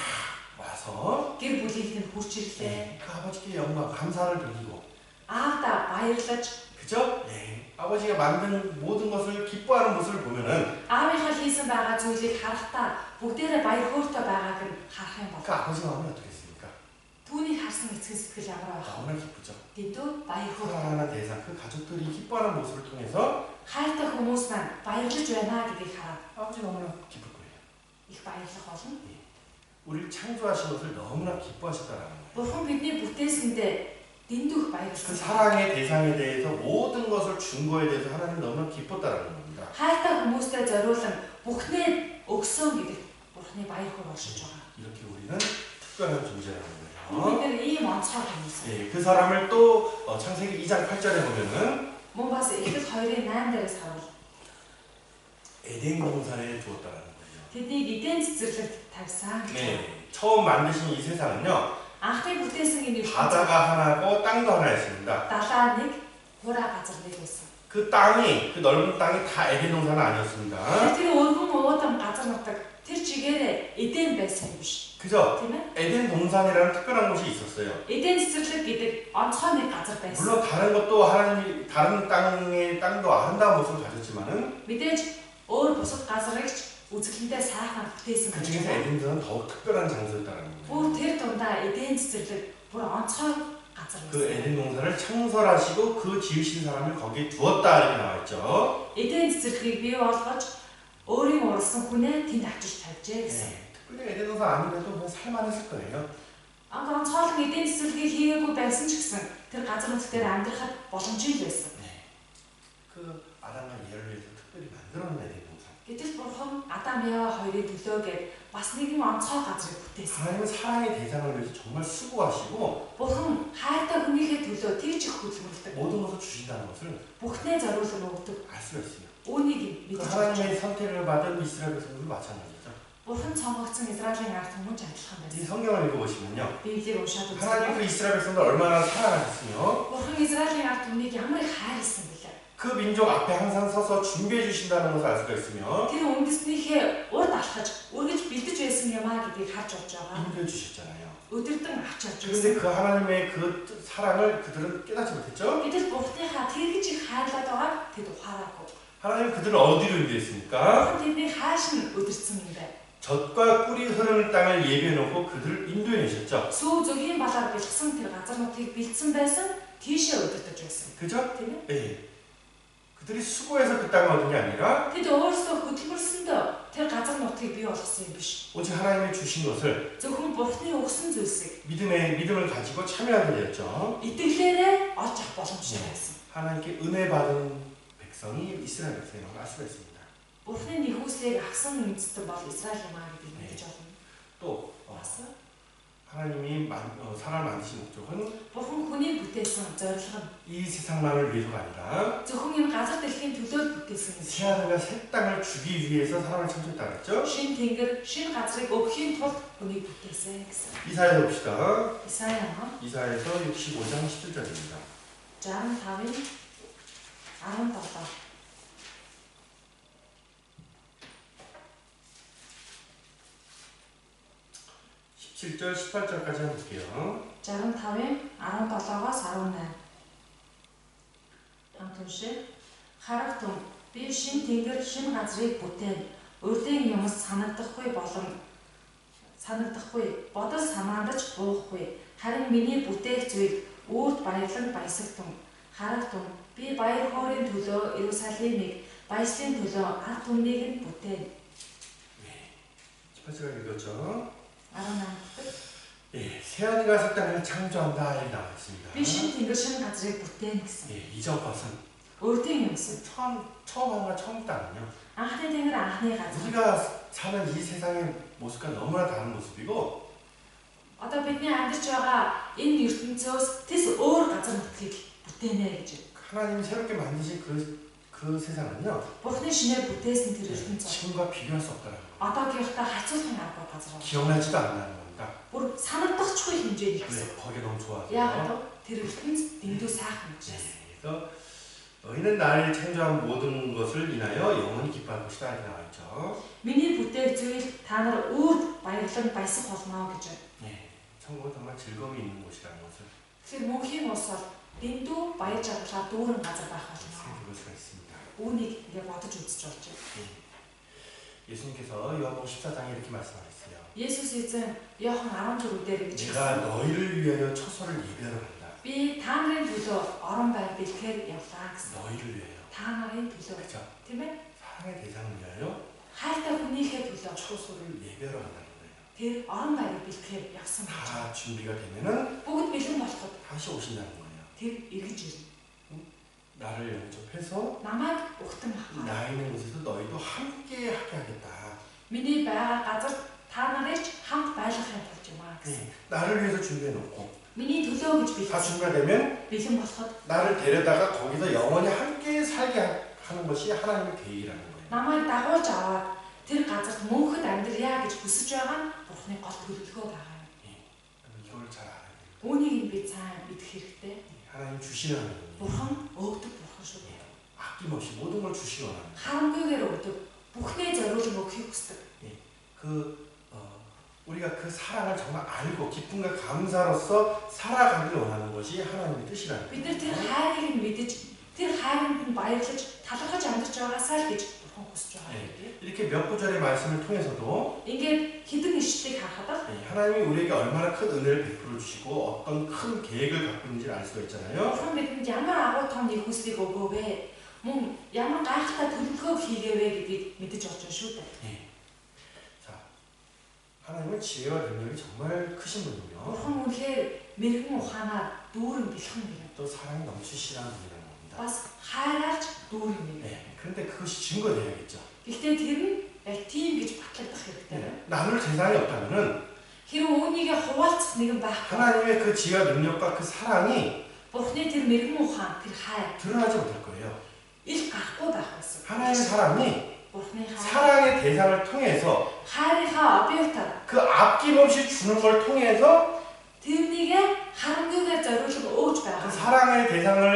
와서
Гэр бүлийнх нь хурж ирлээ.
그 아버지께 영광 감사를 드리고
Аавда баярлаж
그죠? 네. 아버지가 만든 모든 것을 기뻐하는 모습을 보면은
аавынхаа хийсэн байгаа зүйлийг харахтаа бүгдээрээ баяр хөөртэй байгааг нь харах юм
그
бол
아버지 마음이 어떻겠습니까?
түүнийг харсан эцэг сэтгэл ямар байх вэ?
너무나 기쁘죠.
Дэндүү баяр хөөртэй.
사랑하는 대상 그 가족들이 기뻐하는 모습을 통해서
Хайртай хүмүүс маань баярлаж байна гэдгийг хараад
아버지 너무나 기쁠 거예요.
их баярлах болно.
우리를 창조하신 것을 너무나 기뻐하셨다라는 거예요.
Бурхан бидний бүтээсэндээ дэндүү их
그
баярлсан.
사랑의 대상에 대해서 모든 것을 준 거에 대해서 하나님 너무나 기뻤다라는 겁니다.
Хайртай хүмүүстэй зориулан бүхнээ өгсөн гэдэг Бурханы баяр хөөр оршиж байгаа.
이렇게 우리는 특별한 존재라는 거예요.
Бид нэр ийм онцгой хүмүүс.
예, 그 사람을 또 창세기 2장 8절에 보면은
Мөн бас Эхлэл 2:8 дээрээс харуул.
에덴 동산에 두었다라는 거예요.
Тэднийг эдийн цэцэрлэгт тавьсан.
네, 처음 만드신 이 세상은요.
Анхны бүтээсэн энэ
바다가 하나고 땅도 하나였습니다.
далаа нэг, хураа газар нэг байсан.
그 땅이 그 넓은 땅이 다 에덴 동산은 아니었습니다.
Тэр өргөн уудан газар нутаг тэр чигээрээ Эден байсан юм биш.
그죠?
Тийм ээ?
에덴 동산이라는 특별한 곳이 있었어요.
Эдийн цэцэрлэг гэдэг онцгой нэг газар байсан.
물론 다른 것도 하나님 다른 땅의 땅도 아름다운 모습을 가졌지만은
Мэдээж өөр бусад газрыгч үзэсгэлэнтэй сайхан бүтээсэн
그
байж
중에서
байгаа.
에덴 동산은 더욱 특별한 장소였다는 거예요.
Бүр тэр дундаа эдийн цэцэрлэг бүр онцгой газар
그
байсан.
에덴 동산을 창설하시고 그 지으신 사람을 거기에 두었다 이렇게 나와 있죠.
Эдийн цэцэрлэгийг бий болгож өөрийн уралсан хүнээ тэнд авчирч тавьжээ гэсэн.
네, 특별히 에덴 동산 아니래도 그냥 살만했을 거예요.
Онцгойлон эдийн цэцэрлэгийг хийгээгүй байсан ч гэсэн тэр газар нутаг дээр амьдрахад боломжтой байсан.
네, 그 아담과 예를 위해서 특별히 만들어놓은 에덴 동산.
Гэтэл бурхан Адам Ява хоёрын төлөөгээд бас нэгэн онцгой газрыг бүтээсэн.
하나님은 사랑의 대상을 위해서 정말 수고하시고
Бурхан хайртай хүнийхээ төлөө тэгж их хөдөлмөрлөдөг.
모든 것을 주신다는 것을
Бүхнээ зориулсан өгдөг.
알 수가 있어요.
Үүнийг
그
мэдэж
하나님의 선택을 받은 이스라엘 백성들도 마찬가지죠.
Бурхан сонгогдсон Израилийн ард хүмүүс адилхан
이
байсан.
성경을 읽어보시면요.
Библийг уншаад
하나님 그
үзвэл
이스라엘 백성들 얼마나 사랑하셨으며
Бурхан Израилийн ард түмнийг ямар их хайрлсан бэлээ.
그 민족 앞에 항상 서서 준비해 주신다는 것을 알 수가 있으며
Тэр үндэснийхээ урд алхаж, үргэлж бэлдэж байсан юм аа гэдгийг харж болж байгаа.
인도해 주셨잖아요.
Өдөрдөн авч явж
그런데
байсан.
그 하나님의 그 사랑을 그들은 깨닫지 못했죠.
Гэтэл Бурханыхаа тэгж их хайрлаад байгааг тэд ухаараагүй.
하나님 그들을 어디로 인도했습니까?
Бурхан тэдний хааш нь өдөрцөн юм бэ?
젖과 꿀이 흐르는 땅을 예비해 놓고 그들을 인도해 내셨죠.
Сүү зөвгийн балаар бэлгсэн тэр газар нутгийг бэлдсэн байсан, тийшээ өдөртөж байсан.
그죠?
Тийм ээ?
예. 그들이 수고해서 그 땅을 얻은 게 아니라
Тэд өөрсдөө хөдөлмөрлсөндөө тэр газар нутгийг бий болгосон юм биш.
오직 하나님이 주신 것을
Зөвхөн Бурханы өгсөн зүйлсийг
믿음을 가지고 참여하게 되었죠.
итгэлээрээ олж авах боломжтой байсан.
하나님께 은혜 받은 백성이 이스라엘 백성이라고 알 수가 있습니다.
Бурханы нэгүслийг авсан үндэстэн бол Израиль юм аа гэдгийг мэдэж олно.
또
Бас
하나님이 사람을 만드신 목적은
Бурхан хүнийг бүтээсэн зорилго нь
이 세상만을 위해서가 아니라
зөвхөн энэ газар дэлхийн төлөө бүтээсэн юм.
새하늘과 새 땅을 주기 위해서 사람을 창조했다 그랬죠?
Шин тэнгэр, шин газрыг өгөхийн тулд хүнийг бүтээсэн гэсэн.
이사야서 봅시다.
Исая ном
이사야서 65장 17절입니다.
65-ын 17.
17절, 18절까지 한번 볼게요.
65-ын 17-оос 18. Хамтуншиг харагтун би шин тэнгэр шин газрыг бүтээн урдын юмс санагдахгүй бодол санаандаж буухгүй харин миний бүтээх зүйл үрд баярлан баясагтун харагтун би баяр хоорын төлөө Иерусалимыг баяслын төлөө ард түмнийг нь бүтээн.
18절 읽었죠?
18.
예, 새하늘과 새 땅을 창조한다 이렇게 나와 있습니다.
Би шин тэнгэр шин газрыг бүтээн гэсэн.
예, 이전 것은
Урдын юмс.
처음 한과 처음 땅은요.
Анхны тэнгэр анхны газар.
우리가 사는 이 세상의 모습과 너무나 다른 모습이고
Одоо бидний амьдарч байгаа энэ ертөнцөөс тэс өөр газар нутгийг бүтээнэ гэж.
하나님이 새롭게 만드신 그 세상은요.
Бурхны шинээр бүтээсэн тэр ертөнцөө.
지금과 비교할 수 없다라는 거예요.
Одоогийнхтай харьцуулахын аргагүй газар.
기억나지도 않는다는 겁니다.
Бүр санагдахгүй хэмжээний
네,
гэсэн.
거기 너무 좋아서.
Яагаад тэр ертөнц дэндүү сайхан гэж.
그래서 너희는 나를 창조한 모든 것을 인하여 영원히 기뻐할 것이다 이렇게 나와 있죠.
Миний бүтээх зүйл та нар үрд баярлан баясах болно гэж.
네, 천국은 정말 즐거움이 있는 곳이라는 것을
Тэгэхээр мөнхийн улс бол дэндүү баяр жаргалаар дүүрэн газар байх болно.
생각해볼 수가 있습니다.
Үүнийг ингээ бодож үзэж болж байна.
예수님께서 요한복음 14장에 이렇게 말씀하셨어요.
Есүс эзэн Иохан 14-дөр ингэж
내가 너희를 위하여 처소를 예배하러 간다.
би та нарын төлөө орон байр бэлтгэхээр явлаа гэсэн.
너희를 위하여.
Та нарын төлөө.
그렇죠?
Тийм ээ?
사랑의 대상을 위하여
Хайртай хүнийхээ төлөө
처소를 예배하러 간다는 거예요.
тэр орон байрыг бэлтгэхээр явсан гэж.
다 준비가 되면은
Бүгд бэлэн болоход
다시 오신다는 거예요.
тэр эргэж ирнэ.
나를 영접해서
Намайг өгтөн авах.
나 있는 곳에서 너희도 함께 하게 하겠다.
Миний байгаа газар та нарыг ч хамт байлгахын тулд юм аа гэсэн.
나를 위해서 준비해 놓고
Миний төлөө гэж
다
бэлэн
준비가 되면
бэлэн болоход
나를 데려다가 거기서 영원히 함께 살게 하는 것이 하나님의 계획이라는 거예요.
намайг дагуулж аваад тэр газарт мөнхөд амьдрья гэж хүсэж байгаа нь Бурхны гол төлөвлөгөө байгаа юм.
이걸 잘 알아야 돼요.
Үүнийг бид сайн мэдэх хэрэгтэй.
하나님 주시는 하나님.
Бурхан өгдөг бурхан шүү дээ.
아낌없이 모든 걸 주시기 원합니다.
Харамгүйгээр өгдөг. Бүхнээ зориулан өгөхийг хүсдэг.
우리가 그 사랑을 정말 알고 기쁨과 감사로서 살아가기를 원하는 것이 하나님의 뜻이라는
Бид
거예요.
нар тэр хайрыг нь мэдэж, тэр хайранд нь баярлаж, талархаж амьдарч байгаасаа л гэж бурхан хүсэж байгаа юм.
이렇게 몇 구절의 말씀을 통해서도
Ингээд хідэн ишлэлийг харахад
하나님이 우리에게 얼마나 큰 은혜를 베풀어 주시고 어떤 큰 계획을 갖고 있는지를 알 수가 있잖아요.
бурхан бидэнд ямар агуу том нэг хүслийг өгөөвэ? Мөн ямар гайхалтай төлөвлөгөө хийгээвэ гэдгийг мэдэж олж байна шүү дээ.
자, 하나님은 지혜와 능력이 정말 크신 분이며
Бурхан үнэхээр мэрэгэн ухаанаар дүүрэн бэлхэн юм.
또 사랑이 넘치시라는 분이라는 겁니다.
Бас хайраарч дүүрэн юм.
그런데 그것이 증거돼야겠죠.
Гэхдээ тэр нь яг тийм гэж батлагдах хэрэгтэй.
나눌 대상이 없다면은
Хэрвээ үүнийгээ хуваалцах нэгэн байхгүй.
하나님의 그 지혜와 능력과 그 사랑이
Бурхны тэр мэрэгэн ухаан, тэр хайр
드러나지 못할 거예요.
ил гарахгүй байх байсан.
하나님의 사랑이
Бурхны хайр
사랑의 대상을 통해서
хайрынхаа объектаар
그 아낌없이 주는 걸 통해서
тэрнийгээ харамгүйгээр зориулж өгж
그
байгаа.
사랑의 대상을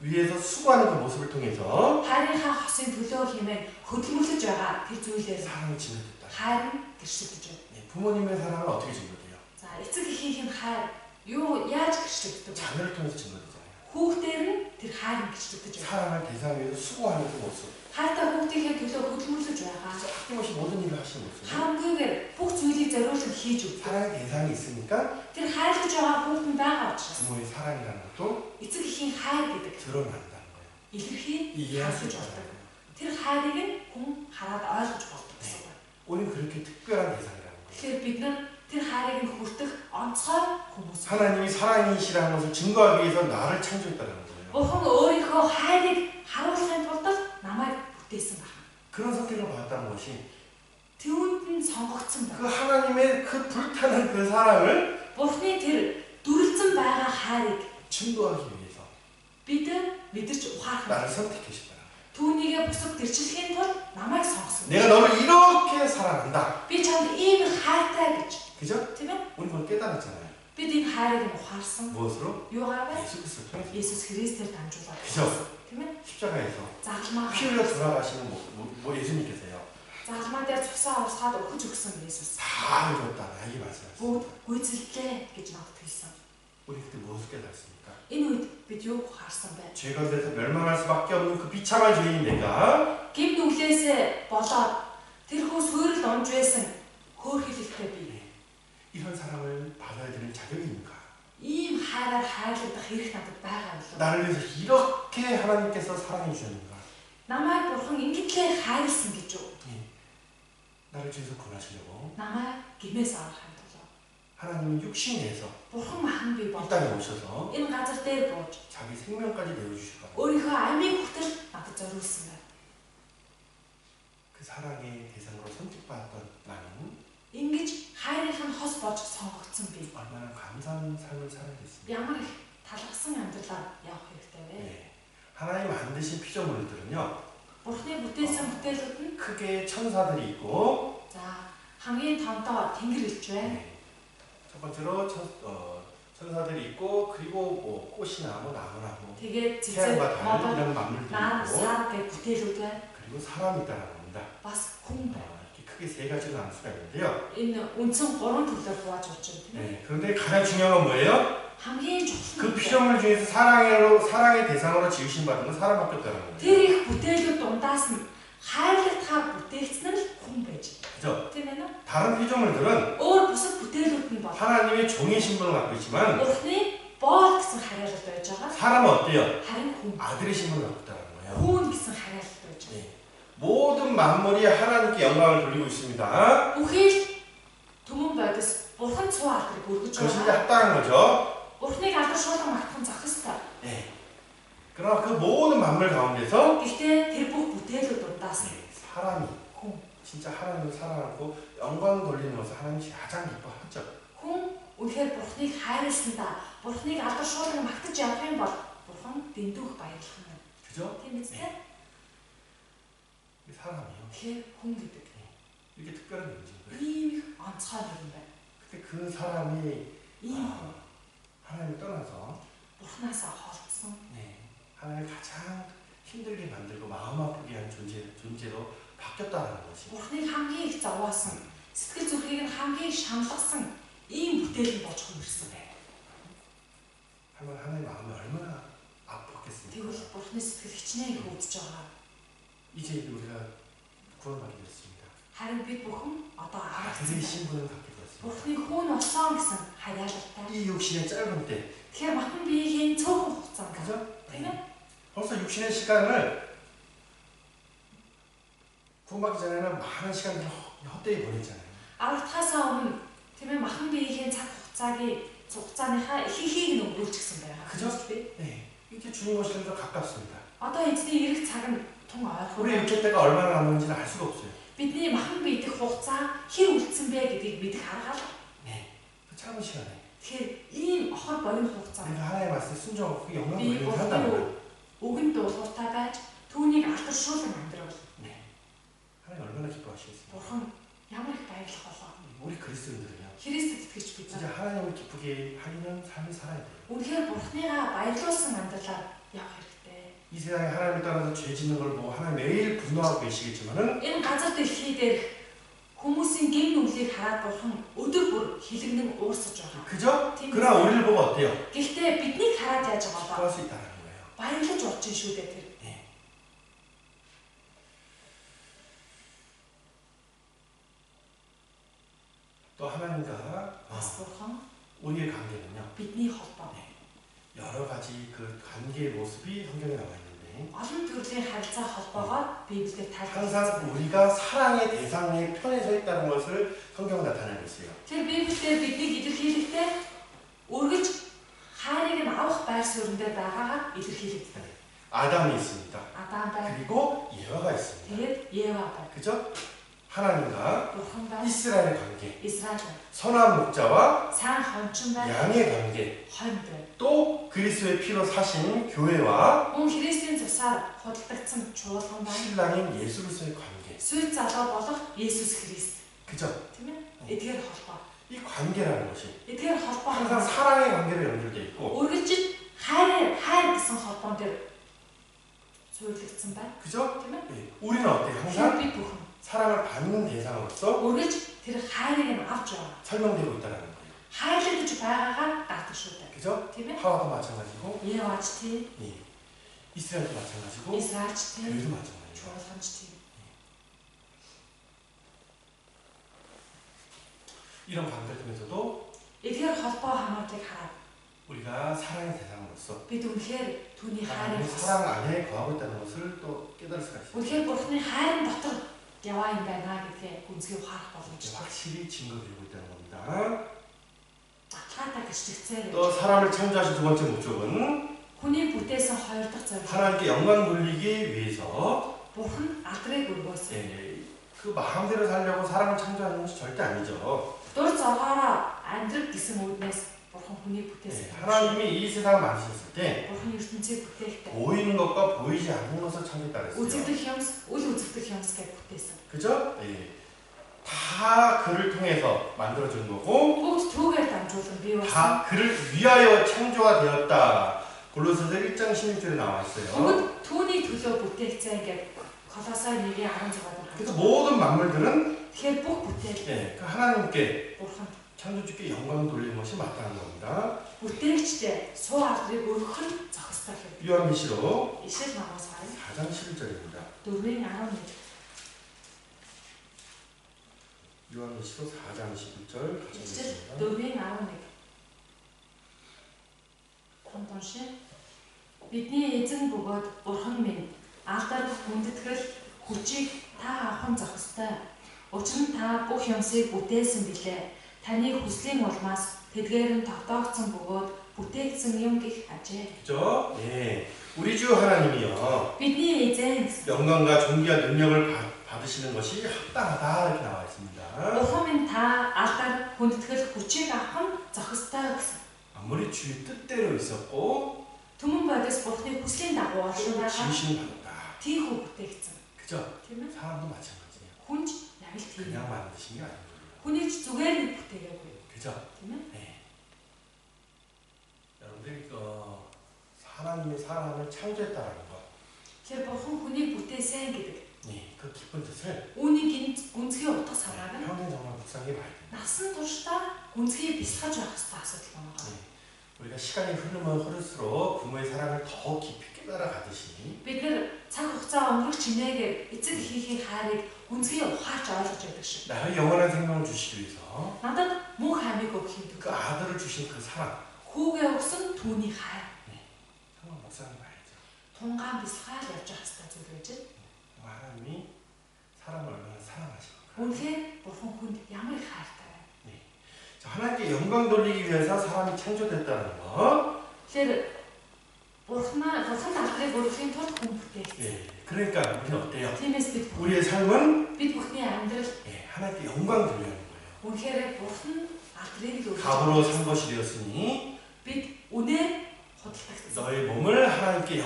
위해서 수고하는 그 모습을 통해서
хайрынхаа хосын төлөө хэмээн хөдөлмөрлөж байгаа тэр зүйлээр
사랑이 증거됐다.
хайр нь гэршилдэж байна.
부모님의 사랑은 어떻게 증거돼요?
За эцэг эхийн хайр юу яаж гэршилддэг вэ?
자녀를 통해서 증거되잖아요.
Хүүхдээр нь тэр хайр нь гэршилдэж байна.
사랑을 대상 위해서 수고하는 그 모습.
Хайртай хүүхдийнхээ төлөө хөдөлмөрлөж байгаа.
아낌없이 모든 일을 하시는 모습.
Харамгүйгээр бүх зүйлийг зориулж хийж өг.
사랑의 대상이 있으니까
Тэр хайрлаж байгаа хүүхэд нь байгаа учраас
부모의 사랑이라는 것도
эцэг эхийн хайр гэдэг
드러난다는 거예요.
илэрхий
이해할 수
харж
있다는
болдог.
거예요.
Тэр хайрыг нь хүн хараад ойлгож болдог гэсэн үг.
우리는 그렇게 특별한 대상이라는 거예요.
Тэгэхээр бид нар тэр хайрыг нь хүртэх онцгой хүмүүс.
하나님이 사랑이시라는 것을 증거하기 위해서 나를 창조했다는 거예요.
Бурхан өөрийнхөө хайрыг харуулахын тулд намайг бүтээсэн байна.
그런 선택을 받았다는 것이
Түүнд нь сонгогдсон
그
байна.
하나님의 그 불타는 그 사랑을
Бурхны тэр дүрлзэн байгаа хайрыг
증거하기 위해서
бид мэдэрч ухаарах.
나를 선택하셨다.
Түүнийгээ бусад гэрчлэхийн тулд намайг сонгосон.
내가 너를 이렇게 사랑한다.
Би чамд ийм их хайртай гэж.
그죠?
Тийм ээ?
우리 그걸 깨달았잖아요.
Бид энэ хайрыг ухаарсан.
무엇으로?
Юугаараа?
예수 그리스도 통해서.
Есүс Христээр дамжуулаад.
그죠?
Тийм ээ?
십자가에서
Загалмаа.
피 흘려 돌아가시는 뭐 예수님께서요.
Загалмаа дээр цусаа орсгаад өгч өгсөн Есүс.
다 이뤘다. 나에게 말씀하셨어요.
Бүгд гүйцэлдлээ гэж надад хэлсэн.
우리 그때 무엇을 깨달았습니까?
Энэ үед бид юу ухаарсан бэ?
죄 가운데서 멸망할 수밖에 없는 그 비참한 죄인 내가
Гим нүглээсээ болоод тэрхүү суурилд онж байсан хөөрхөлтэй би.
이런 사랑을 받아야 되는 자격이 있는가?
Ийм хайраар хайрлагдах хэрэг надад байгаа юу?
나를 위해서 이렇게 하나님께서 사랑해 주셨는가?
Намайг бурхан ингэтлээ хайрлсан гэж юу?
나를 죄에서 구원하시려고
Намайг гимээс авах хамтлаа.
하나님은 육신에서
Бурхан махан би
이
бол
땅에 오셔서
энэ газар дээр бууж
자기 생명까지 내어주시고
өөрийнхөө амийг хүртэл надад зориулсан байна.
그 사랑의 대상으로 선택받았던 나는
Ингэж хайрын хос болж сонгогдсон би.
얼마나 감사한 삶을 살아야 됐습니까?
Ямар их талархсан амьдралаар явах хэрэгтэй вэ?
네. 하나님 만드신 피조물들은요
Бурхны бүтээсэн бүтээлүүд нь
크게 천사들이 있고
за хамгийн томдоо тэнгэр илж байна.
네. 첫 번째로 천사들이 있고 그리고 뭐 꽃이나 뭐 나무나 뭐
Тэгээд цэцэг
태양과 달
модон
이런 만물들이
нар
있고
сар гэх бүтээлүүд байна.
그리고 사람이 있다는 겁니다.
Бас хүн байна.
이렇게 크게 세 가지로 나눌 수가 있는데요.
Энэ үндсэн 3 төрлөөр хувааж болж байна тийм ээ.
네. 그런데 가장 중요한 건 뭐예요?
Хамгийн чухал
그
нь
피조물 중에서 사랑의 대상으로 지으신 받은 건 사람밖에 없다는
тэр
거예요.
их бүтээлүүд дундаас нь хайрлахаар бүтээгдсэн нь хүн байж.
그죠?
Тийм ээ нэ?
다른 피조물들은
Өөр бусад бүтээлүүд нь бол
하나님의 종의 신분을 갖고 있지만
Бурхны боол гэсэн хариалт байж байгаа.
사람은 어때요?
Харин хүн
아들의 신분을 갖고 있다는 거예요.
хүн гэсэн хариалт байж байгаа.
네. 모든 만물이 하나님께 영광을 돌리고 있습니다.
Бүхий түмэн бодис Бурхан цуу алдрыг өргөж
그것이 이제
байгаа.
합당한 거죠.
Бурхныг алдаршуулан магтах зах ёстой.
네. 그러나 그 모든 만물 가운데서
Гэхдээ тэр бүх бүтээлүүд дундаас нь
사람이
хүн
진짜 하나님을 사랑하고 영광 돌리는 것을 하나님이 가장 기뻐하죠.
хүн үнэхээр Бурхныг хайрласандаа Бурхныг алдаршуулан магтаж явах юм бол Бурхан дэндүүх баярлах юм.
그죠?
Тийм үстэй?
이게 사람이요.
Тэгэхээр хүн гэдэг
이렇게 특별한 존재인데
ийм их онцгой юм байна.
근데 그 사람이
Ийм
하나님을 떠나서
Бурхнаасаа холдсон.
하나님을 가장 힘들게 만들고 마음 아프게 한 존재로 바뀌었다는 것이
Бурхныг хамгийн их зовоосон, сэтгэл зүрхийг нь хамгийн шаналгасан ийм бүтээл нь болж хөнөрсөн.
하면 하나님 마음이 얼마나 아팠겠습니까?
Тэгвэл Бурхны сэтгэл хичнээн их үүдж байгаа.
이제 우리가 구원받게 됐습니다.
Харин бид бүхэн одоо
아들의
аврагдсан.
신분을 갖게 되었습니다.
Бурхны хүн болсон гэсэн хариалттай.
이 육신의 짧은 때,
Тэгэхээр махан биеийн цөөхөн хугацаанд
그죠?
тийм ээ?
벌써 육신의 시간을 구원받기 전에는 많은 시간들을 헛되이 보냈잖아요.
Аврагдахаасаа өмнө тийм ээ махан биеийн цаг хугацааныхаа ихийг нь өнгөрүүлчихсэн байгаа.
그죠? 네. 이제 주님 오시면서 가깝습니다.
Одоо эзний ирэх цаг нь тун ойрхон.
우리 육체 때가 얼마나 남았는지는 알 수가 없어요.
Бидний махан бие идэх хугацаа хэр үлдсэн бэ гэдгийг мэдэх арга л.
그 짧은 시간에
Тэгэхээр ийм охор богино хугацаа
우리가 하나님의 말씀에 순종하고 그 영광
би
돌리면서 한다는 거예요.
өгөн дуулууртай байж түүнийг алдаршуулан амьдрал.
하나님 얼마나 기뻐하시겠습니까?
Бурхан ямар их баярлах болоо.
우리 그리스도인들은요.
Христэд итгэж бид
진짜 하나님을 기쁘게 하는 삶을 살아야 돼요.
үнэхээр Бурханыгаа баярлуулсан амьдралаар явах хэрэгтэй.
이 세상에 하나님을 따라서 죄 짓는 걸 보고 하나님 매일 분노하고 계시겠지만은
Энэ газар дэлхий дээр хүмүүсийн гин нүглийг хараад Бурхан өдөр бүр хилэгнэн уурсаж байгаа.
그죠?
Тийм
그러나
үү?
우리를 보고 어때요?
Гэхдээ биднийг хараад яаж байгаа
기뻐할
бол
수 있다는 거예요.
баярлаж урж шүү дээ тэр.
또 하나님과
Бас Бурхан
우리의 관계는요.
бидний холбоо.
여러 가지 그 관계의 모습이 성경에 나와 있는데
Олон төрлийн харилцаа холбоогоор Библиэд тайлбарласан.
항상 우리가 사랑의 대상의 편에 서 있다는 것을 성경은 나타내고 있어요.
Тэр Библиэд биднийг илэрхийлэхдээ өргөж хайрыг нь авах байр суурин дээр байгаагаар илэрхийлэгддэг.
아담이 있습니다.
Адам байна.
그리고 예화가 있습니다.
Тэгээд Ева байна.
그죠? 하나님과
Бурхантай
이스라엘의 관계,
Израиль
선한 목자와
сайн хончин байх
양의 관계,
хонь байна.
또 그리스도의 피로 사신 교회와
Мөн Христийн цусаар худалдагдсан чуулган байна.
신랑인 예수 그리스도의 관계.
Сүйд залуу болох Есүс Христ.
그죠?
Тийм ээ? Эдгээр холбоо.
이 관계라는 것이
Эдгээр холбоо
항상 사랑의 관계로 연결되어 있고,
үргэлжид хайр гэсэн холбоон дээр суйлагдсан байна.
그죠?
Тийм ээ?
예, 우리는 어때요?
Тэгэхээр
항상
бид бүхэн
사랑을 받는 대상으로서
үргэлж тэр хайрыг нь авч яваа.
설명되고 있다는 거예요.
Хайрлагдаж байгаагаа дадаг шүү дээ.
그죠?
Тийм ээ?
하와도 마찬가지고,
Евач тийм,
예, 이스라엘도 마찬가지고,
Израильч тийм,
교회도 마찬가지고.
чуулганч тийм.
이런 관계를 통해서도
Эдгээр холбоо хамаатыг хараад
우리가 사랑의 대상으로서
бид үнэхээр түүний хайрыг
하나님의 사랑 안에 거하고 있다는 것을 또 깨달을 수가 있어요.
үнэхээр Бурхны хайрын дотор яваа юм байна гэдгээ гүнзгий ухаарах
이제
боломжтой.
확실히 증거되고 있다는 겁니다.
Баталгаатай гэрчлэгцээр
또 사람을 창조하신 두 번째 목적은
хүний бүтээсэн хоёр дахь зорилго
하나님께 영광 돌리기 위해서,
Бурхан адрыг өргөөсөн.
예, 그 마음대로 살려고 사람을 창조하는 것이 절대 아니죠.
Дур зоргоороо амьдрах гэсэн үгнээс Бурхан хүний
예,
бүтээсэн.
하나님이 이 세상을 만드셨을 때
Бурхан ертөнцийг бүтээхдээ
보이는 것과 보이지 않는 것을 창조했다 그랬어요.
үзэгдэх юмс, үл үзэгдэх юмс гэж бүтээсэн.
그죠? 예. 다 그를 통해서 만들어진 거고,
Бүгд түүгээр дамжуулан бий болсон.
다 그를 위하여 창조가 되었다. 골로새서 1장 16절에 나와 있어요.
Бүгд түүний төлөө бүтээгцээ гэж Колосай 1:16-д
그래서
харагдав.
모든 만물들은,
Тэгэхээр бүх бүтээл
예, 그 하나님께
Бурхан
창조주께 영광 돌리는 것이 마땅한 겁니다.
бүтээгчдээ суу алдрыг өргөх нь зохистой хэрэг.
요한계시록
Ишэл намаас харъя.
4장 11절입니다.
4:11.
요한계시록 4장 11절 같이
Ишэл
읽겠습니다.
4:11. Хамтуншин бидний эзэн бөгөөд Бурхан минь алдар хүндэтгэл хүчийг та авах нь зохистой. Учир нь та бүх юмсыг бүтээсэн билээ. Таны хүслийн улмаас тэдгээр нь тогтоогдсон бөгөөд бүтээгдсэн юм гих ажээ.
그죠? 예. 우리 주 하나님이요.
Бидний эзэн
영광과 존귀와 능력을 받으시는 것이 합당하다 이렇게 나와 있습니다.
Бурхан минь та алдар хүндэтгэл хүчийг авах нь зохистой гэсэн.
아무리 주의 뜻대로 있었고
Түмэн бодис Бурханы хүслийн дагуу оршин байгаа
지으심을 받았다.
тийхүү бүтээгдсэн.
그죠?
Тийм ээ?
사람도 마찬가지예요.
Хүнч яг л тийм.
그냥 만드신 게 아니고요.
Хүнийг ч зүгээр нэг бүтээгээгүй.
그죠?
Тийм ээ?
네. 여러분들 하나님의 사람을 창조했다라는 것,
Тэгэхээр Бурхан хүнийг бүтээсэн гэдэг.
네, 그 기쁜 뜻을
Үүнийг гүнзгий утга санааг нь
평생 정말 묵상해 봐야 돼요.
насан туршдаа гүнзгий бясалгаж байх хэрэгтэй асуудал байна.
네. 우리가 시간이 흐르면 흐를수록 부모의 사랑을 더 깊이 깨달아 가듯이
Бид нэр цаг хугацаа өнгөрөх чинээгээр эцэг хийхийг хайрыг гүнзгий ухаарч ойлгож байдаг шиг.
나의 영원한 생명을 주시기 위해서
Надад мөнх амийг өгөхийн
그
тулд
아들을 주신 그 사랑
хүүгээ өгсөн түүний хайр
정말 묵상해 봐야죠.
тунгаан бясалгаад явж байгаа хэрэгтэй зүйл байж байна.
하나님이 사람을 얼마나 사랑하시는가.
Үнэхээр Бурхан хүнд ямар их хайртай байна.
자, 하나님께 영광 돌리기 위해서 사람이 창조됐다는 거.
Тэгэхээр Бурхан алдрыг өргөхийн тулд хүн бүтээсэн.
예, 그러니까 우리는 어때요?
Тиймээс бид
우리의 삶은
бид бүхний амьдрал
예, 하나님께 영광 돌려야 하는 거예요.
үнэхээр Бурхан алдрыг л
값으로
өргөж
산 것이 되었으니
бид үнээр худалдагдсан.
너의 몸을 하나님께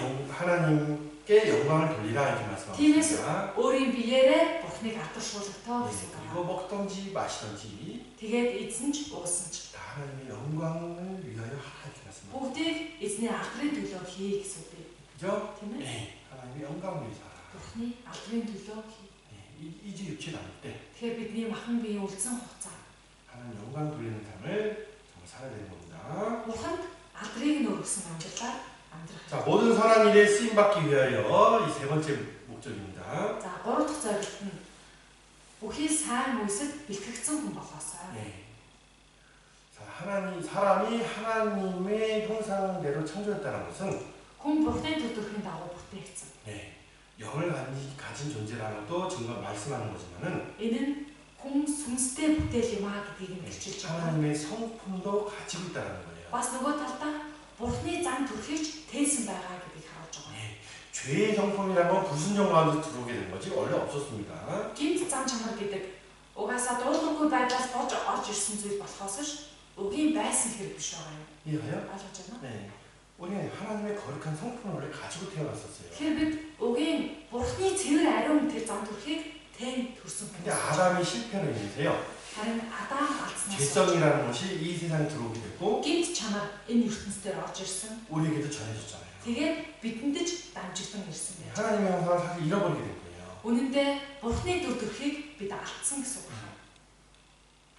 영광을 돌리라 이렇게
Тиймээс
말씀하십니다.
өөрийн 비ээрээ Бурханыг алдаршуулгатаа
예,
гэсэн
그리고
байна.
먹든지 마시든지
Тэгээд эзэн ч уусан ч
다 하나님의 영광을 위하여 하라 이렇게 말씀합니다.
бүгдийг эзний алдрын төлөө хий гэсэн үг.
그죠?
Тийм ээ?
예, 하나님의 영광을 위해서 하라.
Бурханы алдрын төлөө хий.
예, 이제 육체 남을 때
Тэгэхээр бидний махан биеийн үлдсэн хугацаа
하나님 영광 돌리는 삶을 정말 살아야 되는 겁니다.
Бурханд алдрыг нь өргөсөн амьдралаар амьдрах.
자, 모든 선한 일에 쓰임 받기 위하여 이 세 번째 목적입니다.
За 3 дахь зорилт нь бүхий сайн үйлсэд бэлтгэгдсэн хүн болоосаа.
예. 자, 사람이 하나님의 형상대로 창조했다는 것은
Хүн Бурханы төдөрхийн дагуу бүтээгдсэн.
예, 영을 가진 존재라는 것도 증거 말씀하는 거지만은
Энэ нь хүн сүнстэй бүтээл юм аа гэдгийг нь хэлж байгаа.
하나님의 성품도 가지고 있다는 거예요.
Бас нөгөө талдаа Бурханы зан төрхийч тээсэн байгаа гэдгийг харуулж байгаа.
예, 죄의 성품이라는 건 불순종 가운데 들어오게 된 거지 원래 없었습니다.
Гинт зан чанар гэдэг угаасаа дуулуургүй байдлаас болж орж ирсэн зүйл болохоос ш үгийн байсан хэрэг биш байгаа юм.
이해가요?
ойлгож байна уу?
네. 우리는 하나님의 거룩한 성품을 원래 가지고 태어났었어요.
Тэгэхээр бид үгийн бурхны цэвэр ариун тэр зам төрхийг тэн төрсөн
근데
хүмүүс.
아담이 실패로 인해서요.
харин Адам алдснаас
죄성이라는 것이 이 세상에 들어오게 됐고
гинт чанар энэ ертөнцийн орж ирсэн.
우리에게도 전해졌잖아요.
Тэгээд бидэнд ч дамжигдан ирсэн байж.
하나님의 형상을 사실 잃어버리게 된 거예요.
Үнэн дээр бурхны дүр төрхийг бид алдсан гэсэн үг.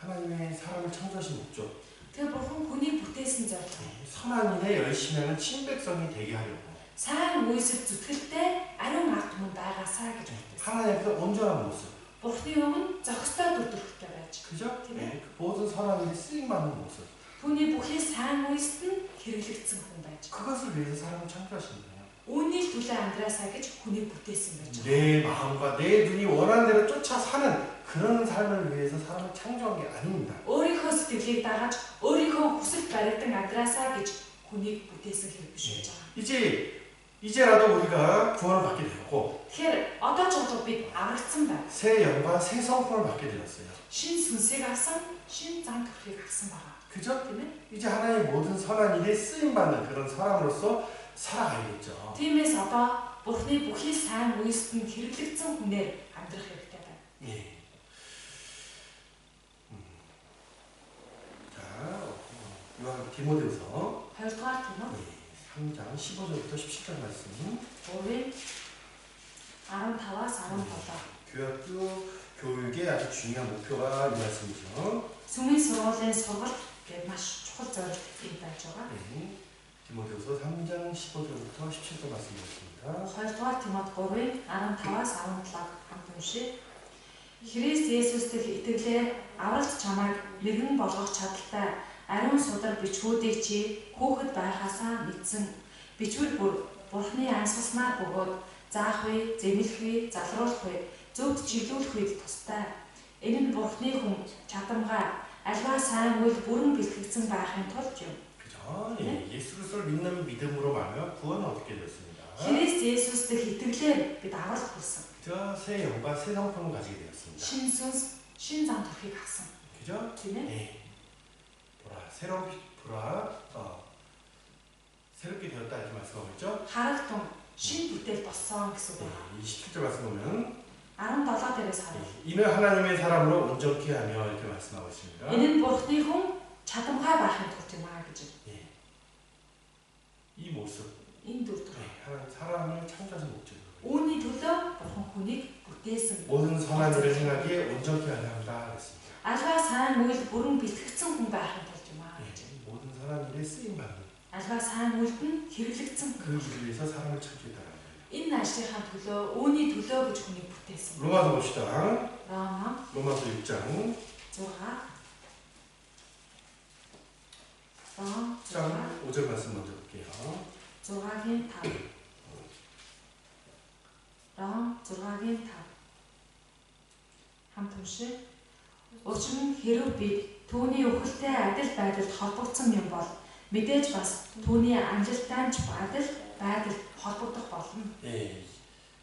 하나님의 사람을 창조하신 목적.
Тэр бурхан хүнийг бүтээсэн зорилго.
선한 일에 열심히 하는 친백성이 되게 하려고.
сайн үйлсэл зүтгэлтэй ариун ард түмэн байгаасаа гэж хэлсэн.
하나님 앞에 온전한 모습.
Бурхны өмнө зохистой дүр төрхтэй байж.
그죠? 네. 그 모든 선한 일에 쓰임받는 모습.
Түүний бүхий сайн үйлсэд нь хэрэглэгдсэн хүн байж.
그것을 위해서 사람을 창조하신 거예요.
Үүний төлөө амьдраасаа гэж хүнийг бүтээсэн байж.
내 마음과 내 눈이 원하는 대로 쫓아 사는 그런 삶을 위해서 사람을 창조한 게 아닙니다.
өөрийнхөө сэтгэлийг дагаж өөрийнхөө хүсэл баригдан амьдраасаа гэж хүнийг бүтээсэн хэрэг биш байж байгаа.
이제라도 우리가 구원을 받게 되었고
Тэгэхээр одоо ч одоо бид аврагдсан байна.
새 영과 새 성품을 받게 되었어요.
Шин сүнсийг авсан, шин зам төрхийг авсан байгаа.
그죠?
Тийм ээ?
이제 하나님의 모든 선한 일에 쓰임받는 그런 사람으로서 살아가야겠죠.
Тиймээс одоо Бурхны бүхий сайн үйлсэд нь хэрэглэгдсэн хүнээр амьдрах хэрэгтэй байна.
예. 자, 요한 디모데후서
2-р Тимот
3장 15절부터 17절 말씀.
3-ын 15-аас 17.
교학교 교육의 아주 중요한 목표가 이 말씀이죠.
Сүмийн сургуулийн сургалт гэдэг маш чухал зорилт юм байж байгаа.
네. 디모데후서 3장 15절부터 17절 말씀드렸습니다.
2-р Тимот 3-ын 15-аас 17 хамт уншия. Христ Есүс дэх итгэлээр авралт чамайг мэрэгэн болгох чадaltaй ариун судар бичгүүдийг чи хөөхд байхаасаа мэдсэн. Бичвэр бүр Бурхны ансгалснаар бөгөөд заах үе, зэмлэх үе, залруулах үе, зөвд чиглүүлэх үед тустай. Энэ нь Бурхны хүн чадамгаар альва сайн үйл бүрэн бэлтгэгдсэн байхын тулд юм.
그죠? 예. 예수 그리스도를 믿는 믿음으로 말하면 구원은 얻게 되었습니다.
Христ Есүс дэх итгэлээр бид авралт хүрсэн.
그저 새 영과 새 성품을 가지게 되었습니다.
Шин сүнс, шин зам төрхийг авсан.
그죠?
Тийм ээ?
예. 새로운 보라, 새롭게 되었다 이렇게 말씀하고 있죠?
Харагдсан, шин бүтээл болсон гэсэн үг байна.
27절 말씀 보면
17 дээрээс харъя.
이는 하나님의 사람으로 온전케 하며 이렇게 말씀하고 있습니다.
Энэ нь Бурхны хүн чадамгай байхын тулд юм аа гэж.
예. 이 모습,
Энэ дүр төрх.
하나님 사람을 창조하신 목적이에요.
Үүний төлөө Бурхан хүнийг бүтээсэн.
모든 선한 일을 행하기에 온전케 하려 한다 그랬습니다.
Альва сайн үйл бүрэн бэлтгэгдсэн хүн байхын тулд юм аа гэж.
모든 선한 일에 쓰임 받는
Альва сайн үйлд нь хэрэглэгдсэн
그
хүн.
일을 위해서 사람을 창조했다는 거예요.
Энэ ажлынхаа төлөө, үүний төлөө гэж хүнийг бүтээсэн.
로마서 봅시다.
Рома
로마서 6장
6. Ром
5절 말씀 먼저 볼게요.
6-гийн 5. Ром 6-гийн 5. Хамт уншия. Учир нь хэрв бид түүний үхэлтэй адил байдалд холбогдсон юм бол мэдээж бас түүний амжилттай ч адил байдалд холбогдох болно.
예,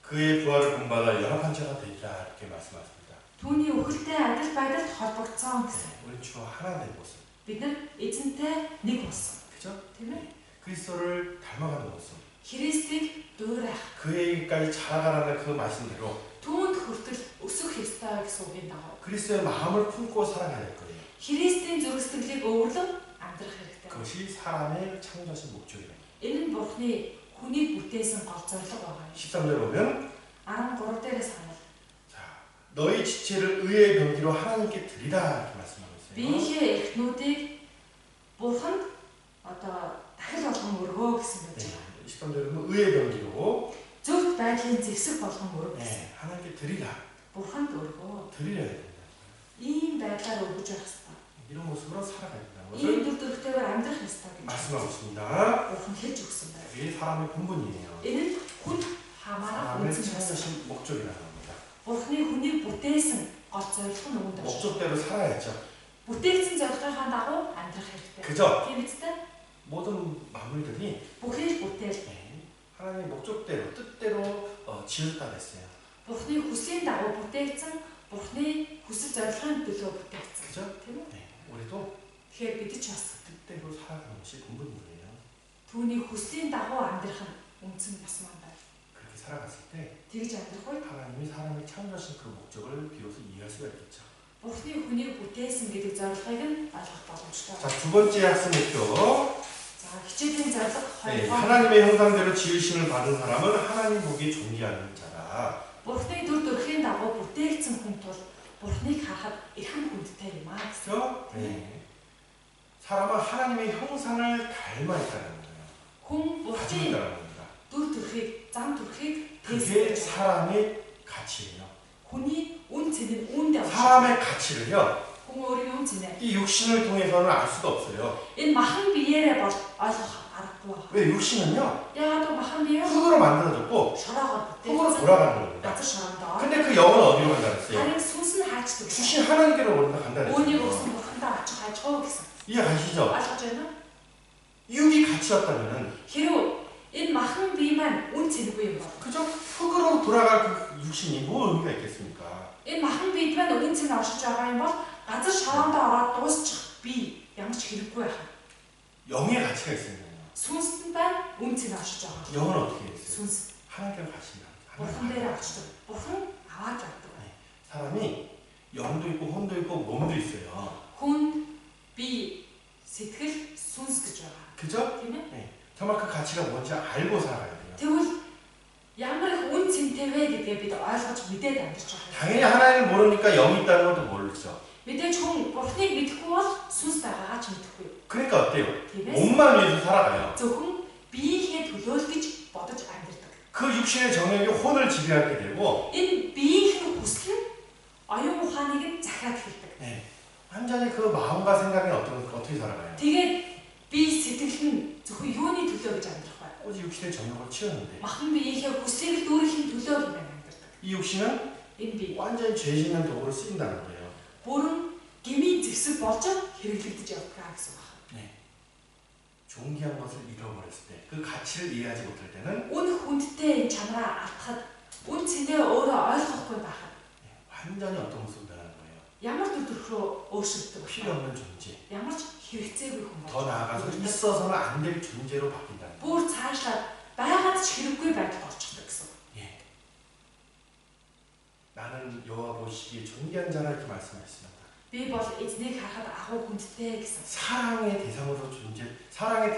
그의 부활을 본받아 연합한 자가 되리라 이렇게 말씀하십니다.
Түүний үхэлтэй адил байдалд холбогдсон гэсэн.
우리 주와 하나 된 모습,
Бид нар эзэнтэй нэг болсон.
그죠?
Тийм ээ?
그리스도를 닮아가는 모습,
Христийг дуурайх,
그에게까지 자라가라는 그 말씀대로
түүнд хүртэл өсөх ёстой гэсэн үгийн дагуу.
그리스도의 마음을 품고 살아가야 될 거예요.
Христийн зүрх сэтгэлийг өвөрлөн амьдрах хэрэгтэй.
그것이 사람의 창조하신 목적이에요.
Энэ нь Бурхны хүнийг бүтээсэн гол зорилго байгаа юм.
13절 보면
13 дээрээс харъя.
자, 너희 지체를 의의 병기로 하나님께 드리라 이렇게 말씀하고 있어요.
Биеийнхээ эрхнүүдийг Бурханд одоо дахил болгон өргөө гэсэн байж
네,
байгаа.
13절에 보면 의의 병기로
Зөвхт байдлын зэвсэг болгон өргөө.
네, 하나님께 드리라.
Бурханд өргөө.
드리려야 된다.
Ийм байдлаар өргөж явах хэрэгтэй.
이런 모습으로 살아가야 된다는
Ийм
것을
дүр төрхтэйгээр амьдрах ёстой гэж
말씀하고 있습니다.
Бурхан хэлж өгсөн байна.
이게 사람의 본분이에요.
Энэ нь хүн хамаарах
사람을
үнсэн байсан.
창조하신 목적이라는 겁니다.
Бурхны хүнийг бүтээсэн гол зорилго нь үүнд байна.
목적대로 살아야죠.
Бүтээгдсэн зорилгынхаа дагуу амьдрах хэрэгтэй.
그죠?
Тийм үстэй?
모든 만물들이
Бүхий л бүтээл
하나님의 목적대로 뜻대로 지었다 그랬어요.
Бурхны хүслийн дагуу бүтээгдсэн Бурхны хүсэл зорилгын төлөө бүтээгдсэн.
그죠?
Тийм үү?
네, 우리도
Тэгэхээр бид ч бас
뜻대로 살아가는 것이 근본이에요.
түүний хүслийн дагуу амьдрах нь үндсэн бас маань байна.
그렇게 살아갔을 때
Тэгж амьдрах үед
하나님이 사람을 창조하신 그 목적을 비로소 이해할 수가 있겠죠.
Бурхны хүнийг бүтээсэн гэдэг зорилгыг нь ойлгох боломжтой.
자, 두 번째 학습 목표.
За хичээлийн зорилго
네,
2.
하나님의 형상대로 지으심을 받은 사람은 하나님 보기 존귀하는 자라.
Бурхны дүр төрхийн дагуу бүтээгдсэн хүн тул Бурхныг харахад эрхэм хүндтэй юм аа гэсэн.
그죠? 네. 사람은 하나님의 형상을 닮아 있다는 거예요.
Хүн
가지고
Бурхны
있다는 겁니다.
дүр төрхийг, зам төрхийг
그게
тээсэн.
사람의 가치예요.
Хүний үн цэн нь үүндээ байна.
사람의 가치를요,
Хүн өөрийн үн цэнэ.
이 육신을 통해서는 알 수가 없어요.
Энэ махан биеэрээ бол ойлгох аргагүй байна.
왜 육신은요,
Яагаад гэвэл махан бие
흙으로 만들어졌고
шороогоор
흙으로
бүтээсэн.
돌아가는 겁니다.
Газар шорондоо.
근데 그 영은 어디로 간다 그랬어요?
Харин сүнс нь хаачдаг.
주신 하나님께로 간다
Үүнийг
그랬어요.
өгсөн Бурхандаа очих хажуу гэсэн.
이해가시죠?
Ойлгож байна уу?
육이 가치였다면은,
Хэрвээ энэ махан бие маань үн цэнгүй юм бол
그죠? 흙으로 돌아갈 그 육신이 뭐 의미가 있겠습니까?
энэ махан биед маань үн цэн оршиж байгаа юм бол газар шороондоо ороод дуусчих бие ямар ч хэрэггүй байх.
영의 가치가 있습니다.
Сүнсэнд байна үн цэн оршиж байгаа.
영은 어떻게 있어요?
Сүнс
하나님께로 가신다.
Бурхан дээр очдог. Бурхан аваад явдаг.
사람이 영도 있고 혼도 있고 몸도 있어요.
Хүн бие сэтгэл сүнс гэж байгаа.
그죠?
Тийм ээ?
정말 그 가치가 뭔지 알고 살아가야 돼요.
Тэгвэл ямар их үн цэнтэй вэ гэдгээ бид ойлгож мэдээд амьдарч байгаа.
당연히 하나님을 모르니까 영이 있다는 것도 모르죠.
Мэдээж хүн Бурханыг мэдэхгүй бол сүнс байгаагаа ч мэдэхгүй.
그러니까 어때요?
Тийм ээ?
몸만 위해서 살아가요.
Зөвхөн биеийнхээ төлөөлгөж бодож амьдардаг.
그 육신의 정욕이 혼을 지배하게 되고,
Энэ биеийнхээ хүсэл нь оюун ухааныг нь захиад хэлдэг.
완전히 그 마음과 생각이 어떻게 살아가요?
Тэгээд бие сэтгэл нь зөвхөн юуны төлөө гэж амьдрах бай.
오직 육신의 정욕을 치웠는데,
Махан биеийнхээ хүслийг дүүрхийн төлөө юм амьдардаг.
이 육신은
Энэ бие
완전히 죄 짓는 도구로 쓰인다는 거예요.
бүрэн гмийн зэвсэг болж хэрэглэгдэж явдаг гэсэн байна.
존귀한 것을 잃어버렸을 때, 그 가치를 이해하지 못할 때는
Үн хүндтэй энэ чанараа алдахад, үн цэндээ өөрөө ойлгохгүй байхад
완전히 어떤 모습으로 변하는 거예요.
ямар дүр төрхөөр өөрчлөгдөв вэ?
필요 없는 존재.
Ямар ч хэрэгцээгүй хүн
더 나아가서 있어서는 안 될 존재로 바뀐다는 거예요.
бүр цаашлаад байгаад ч хэрэггүй байдал болчихдог гэсэн.
나는 여호와 보시기에 존귀한 자라 이렇게 말씀하셨습니다.
Би бол эзнийг харахад агуу хүндтэй гэсэн.
사랑의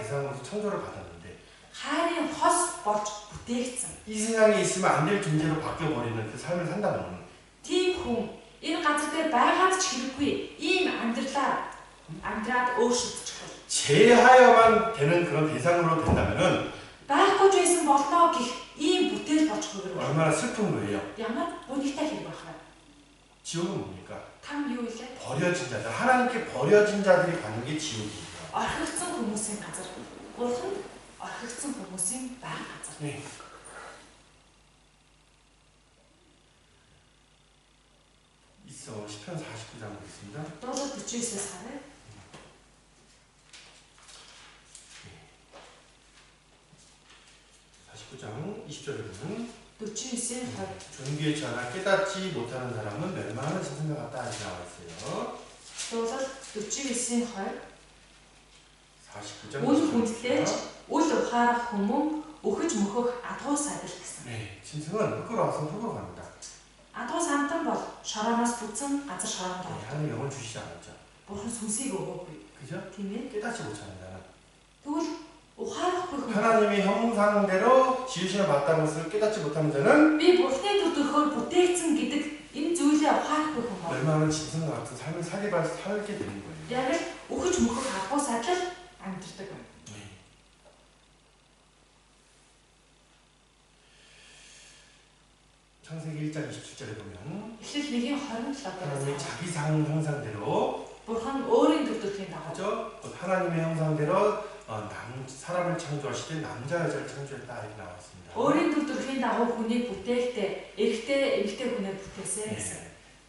대상으로서 창조를 받았는데,
Хайрын хос болж бүтээгдсэн.
이 세상에 있으면 안 될 존재로 바뀌어버리는 그 삶을 산다면,
Тийм хүн энэ газар дээр байгаад ч хэрэггүй ийм амьдраад өөрчлөгдөж.
제하여만 되는 그런 대상으로 된다면은
Байхгүй ч байсан болно гэх ийм бүтээл болж хөвгөр.
얼마나 슬픈 거예요.
Ямар үнэтэй хэрэг байх вэ?
지옥은 뭡니까?
Там юу илээ?
버려진 자들, 하나님께 버려진 자들이 가는 게 지옥입니다.
Орхигдсан хүмүүсийн газар. Бурхан орхигдсан хүмүүсийн байх газар.
네. 있어. 시편 49장 보겠습니다.
Дуулал 49-ээс харъя.
49장 20절에 보면
49-ийн 20.
존귀의 자나 깨닫지 못하는 사람은 멸망하는 짐승과 같다 이렇게 나와 있어요.
Дуулал 49-ийн 20.
49장
Үн хүндтэй ч үл ухаарах хүмүүн өхөж мөхөх адгуу садил гэсэн.
네, 짐승은 흙으로 와서 흙으로 갑니다.
Адгуу самтан бол шорооноос бүтсэн газар шороонд
네,
ордог.
하나님 영을 주시지 않았죠.
Бурхан сүнсийг өгөөгүй.
그죠?
Тийм ээ.
깨닫지 못하는 자는
Тэгвэл ухаарахгүй хүн.
하나님의 형상대로 지으심을 받다는 것을 깨닫지 못하는 자는
Би Бурханы дүр төрхөөр бүтээгдсэн гэдэг энэ зүйлээ ухаарахгүй хүн бол
멸망하는 짐승과 같은 삶을 살게 되는 거예요.
яг л өхөж мөхөх адгуу садил амьддаг байна.
창세기 1장 27절에 보면
Эхлэл 1:27-д
하나님의 자기 형상대로,
Бурхан өөрийн дүр төрхийн дагуу
그죠? 하나님의 형상대로 사람을 창조하시되 남자 여자를 창조했다 이렇게 나왔습니다.
өөрийн дүр төрхийн дагуу хүнийг бүтээхдээ эрэгтэй эмэгтэй хүнээ бүтээсэн гэсэн.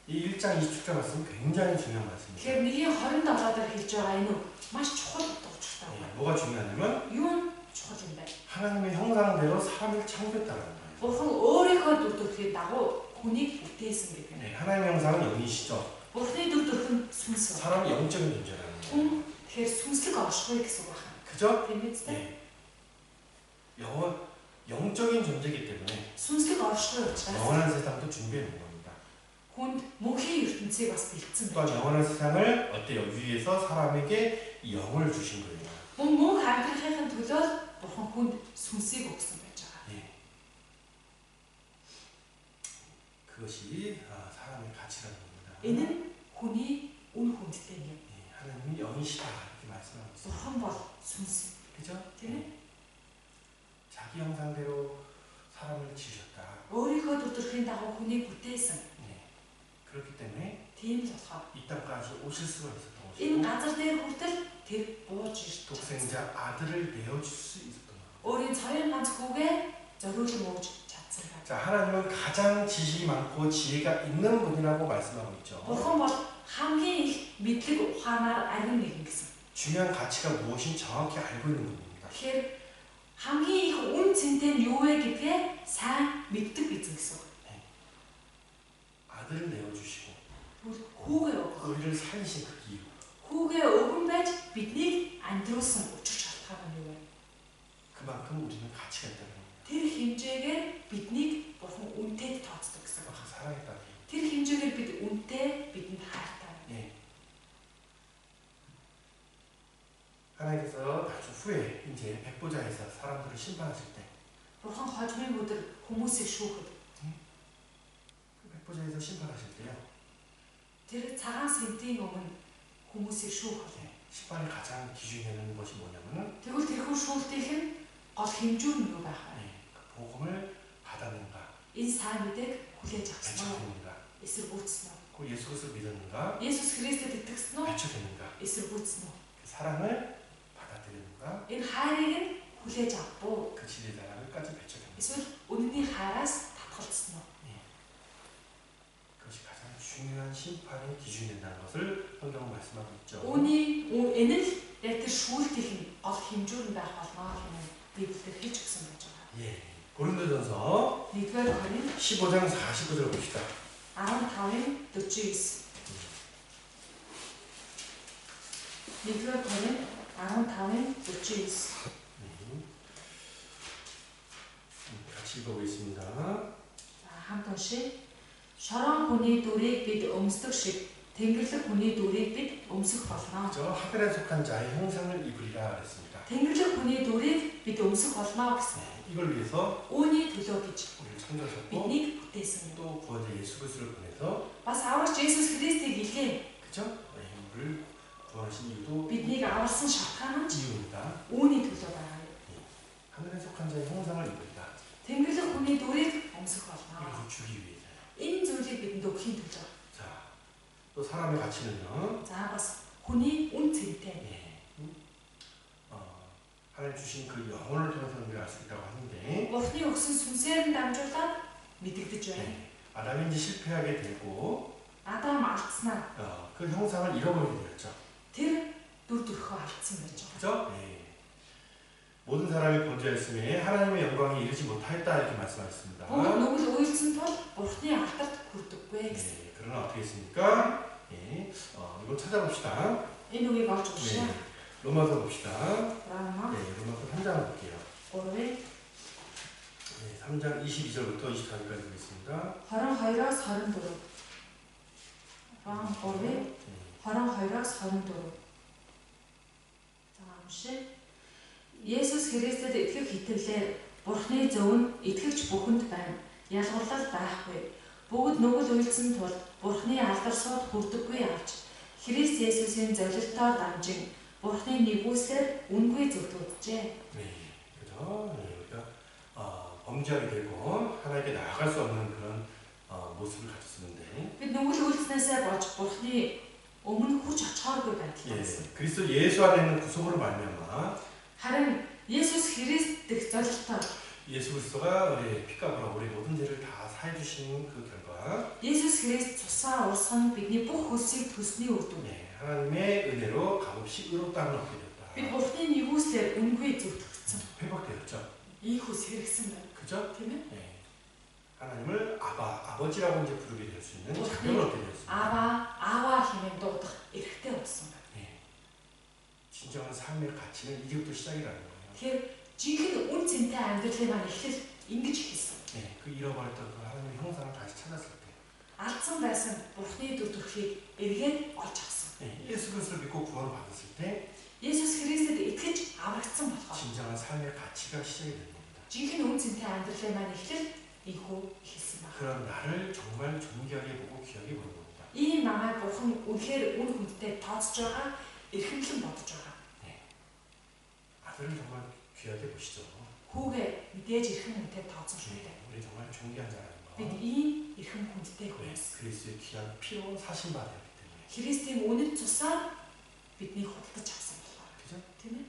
이 1장 27절 말씀 굉장히 중요한 말씀입니다.
Тэгэхээр 1:27-аар хэлж байгаа энэ үг маш чухал утгатай байна.
뭐가 중요하냐면
Юу нь чухал юм бэ?
하나님의 형상대로 사람을 창조했다는 거예요.
Бурхан өөрийнхөө дүр төрхийн дагуу хүнийг бүтээсэн гэдэг.
네, 하나님의 형상은 영이시죠.
Бурхны дүр төрх нь сүнс.
사람이 영적인 존재라는 거예요.
Хүн тэгэхээр сүнслэг оршихуй гэсэн үг байна.
그죠?
Тийм үү?
네. 영적인 존재이기 때문에
Сүнслэг оршихуй учраас
영원한 세상도 준비해 놓은 겁니다.
хүнд мөнхийн ертөнцийг бас бэлдсэн
또한
байна.
영원한 세상을 어때요? 위에서 사람에게 이 영을 주신 거예요.
Мөн амьдрахын төлөө Бурхан хүнд сүнсийг өгсөн байж байгаа.
예. 그것이 사람의 가치라는 겁니다.
Энэ нь хүний үн хүндтэй юм.
예, 하나님은 영이시다 이렇게 말씀하고 있어요.
Бурхан бол сүнс.
그죠?
Тийм ээ?
자기 형상대로 사람을 지으셨다.
Өөрийнхөө дүр төрхийн дагуу хүнийг бүтээсэн.
예. 그렇기 때문에
Тийм л болохоор
이 땅까지 오실 수가 있었던
энэ
것이고
газар дээр хүртэл тэр бууж ирж байгаа.
독생자 아들을 내어줄 수 있었던 거예요.
Өөрийн цорын ганц хүүгээ зориулан өгч чадсан байна.
자, 하나님은 가장 지식이 많고 지혜가 있는 분이라고 말씀하고 있죠.
Бурхан бол хамгийн их мэдлэг ухаанаар ариун нэгэн гэсэн.
중요한 가치가 무엇인지 정확히 알고 있는 분입니다.
Тэгэхээр хамгийн их үн цэнтэй нь юу вэ гэдгээ сайн мэддэг эзэн гэсэн.
아들을 내어주시고
Хүүгээ өгөх.
우리를 살리신 그 이유.
Хүүгээ өгөн байж биднийг амьдруулсан учир шалтгаан нь юу вэ?
그만큼 우리는 가치가 있다는 겁니다.
Тэр хэмжээгээр биднийг Бурхан үнэтэй тооцдог гэсэн.
그만큼 사랑했다는 겁니다.
Тэр хэмжээгээр бид үнэтэй бидэнд хайртай.
예. 하나님께서 나중 후에 이제 백보자에서 사람들을 심판하실 때
Бурхан хожмын өдөр хүмүүсийг шүүхэд
그 백보자에서 심판하실 때요.
тэр цагаан сэнтийн өмнө хүмүүсийг шүүхэд.
예, 심판의 가장 기준이 되는 것이 뭐냐면은
Тэгвэл тэрхүү шүүлтийнх нь гол хэмжүүр нь юу байх вэ?
예, 그 복음을 받았는가,
Энэ сайн мэдээг хүлээж авсан уу?
배척했는가,
Эсэргүүцсэн үү?
그 예수 그리스도를 믿었는가,
Есүс Христэд итгэсэн үү?
배척했는가,
Эсэргүүцсэн үү?
그 사랑을 받아들였는가,
Энэ хайрыг нь хүлээж авах уу?
그 진리의 사랑을까지 배척했는가.
Эсвэл үнэний хайраас татгалцсан уу?
그것이 가장 중요한 심판의 기준이 된다는 것을 성경은 말씀하고 있죠.
Энэ л яг тэр шүүлтийнх нь гол хэмжүүр нь байх болно гэмээр Библиэд хэлж өгсөн байж байгаа.
예, 고린도전서
1-р Коринт
15장 49절 봅시다.
15-ын 49. 1-р Коринт 15-ын 49.
같이 읽어보겠습니다.
За хамт уншия. Шорон хүний дүрийг бид өмсдөг шиг Тэнгэрлэг хүний дүрийг бид өмсөх болно.
저 하늘에 속한 자의 형상을 입으리라 그랬습니다.
Тэнгэрлэг хүний дүрийг бид өмсөх болно гэсэн.
이걸 위해서
Үүний төлөө гэж
우리를 창조하셨고
биднийг бүтээсэн.
또 구원자 예수 그리스도를 보내서
Бас аврагч Есүс Христийг илгээн
그죠? 우리를 구원하신 이유도
биднийг аварсан шалтгаан нь
이유입니다.
үүний төлөө байгаа.
하늘에 속한 자의 형상을 입으리라.
Тэнгэрлэг хүний дүрийг өмсөх болно.
이것을 주기 위해서.
Энэ зүйлийг бидэнд өгөхийн төлөө.
자, 또 사람의 가치는요.
За бас хүний үн цэнтэй.
예. 하나님 주신 그 영혼을 통해서 우리가 알 수 있다고 하는데
Бурхны өгсөн сүнсээр нь дамжуулаад мэдэгдэж байна.
예. 아담이 이제 실패하게 되고
Адам алдснаа
그 형상을 잃어버리게 되었죠.
тэр дүр төрхөө алдсан байж байгаа.
그죠? 예. 모든 사람이 범죄했음에 하나님의 영광에 이르지 못하였다 이렇게 말씀하셨습니다.
Бүгд нүгэл уйлсан тул Бурхны алдарт хүрдэггүй гэсэн.
예. 그러나 어떻게 했습니까? 예. 이거 찾아봅시다.
Энэ үгийг олж
예.
өгшөө.
로마서 봅시다.
Рама
예. 로마서 3장을 볼게요.
3-ын
예. 3장 22절부터 24절까지 보겠습니다.
22-оос 24. Рам 3-ын
예.
22-оос 24. За уншия. Есүс Христэд итгэх хитгэлээр Бурхны зөв нь итгэгч бүхэнд байна. Ялгарлал байхгүй. Бүгд нүгэл уйлсан тул Бурхны алдар сууд хүрдэггүй авч Христ Есүсийн зөвлөлтөөр дамжин Бурхны нэгүслэр үнгүй зөвтгөгджээ.
네, 그죠? 네, 우리가 범죄하게 되고 하나님께 나아갈 수 없는 그런 모습을 가졌었는데,
Бид нүгэл уйлснээсээ болж Бурхны өмнө хүч очихооргүй
예,
байдалтай.
그리스도 예수 안에 있는 구속으로 말미암아
Харин Есүс Христ дэх зөвлөлтөөр
예수 그리스도가 우리 피값으로 우리 모든 죄를 다 사해 주신 그 결과,
Есүс Христ цусаа урсган бидний бүх хөлсийг төсний үр дүн.
네, 하나님의 은혜로 값없이 의롭다함을 얻게
Бид
됐다.
Бурхны нэгүслэр үнгүй зөвтгөгдсөн.
회복되었죠.
Ийх үс хэрэгсэн байна.
그죠?
Тийм ээ?
네. 하나님을 아버지라고 이제 부르게 될 수 있는 자격을 얻게 되었습니다.
아와 хэмээн дуудах эрхтэй болсон байна.
예. 진정한 삶의 가치는 이제부터 시작이라는 거예요.
Тэгэхээр жинхэнэ үн цэнтэй амьдралын маань эхлэл ингэж эхэлсэн.
예. 그 잃어버렸던 그 하나님의 형상을 다시 찾았을 때
Алдсан байсан Бурхны дүр төрхийг эргээд олж авсан.
예. 예수 그리스도를 믿고 구원을 받았을 때
Есүс Христэд итгэж аврагдсан болохоор
진정한 삶의 가치가 시작이 되는 겁니다.
жинхэнэ үн цэнтэй амьдралын маань эхлэл ийхүү эхэлсэн байна.
그런 나를 정말 존귀하게 보고 귀하게 보는 겁니다.
Ийм намайг Бурхан үнэхээр үн хүндтэй тооцож байгаа, эрхэмлэн бодож байгаа.
아들을 정말 귀하게 보시죠.
Хүүгээ мэдээж эрхэм хүнтэй тооцох шүү дээ.
우리 정말 존귀한 자라는 거.
Бид ийм эрхэм хүндтэй
네,
хүмүүс.
그리스도의 귀한 피로 사신 바 되었기 때문에.
Христийн үнэт цусаар биднийг худалдаж авсан болохоор.
그죠?
Тийм ээ?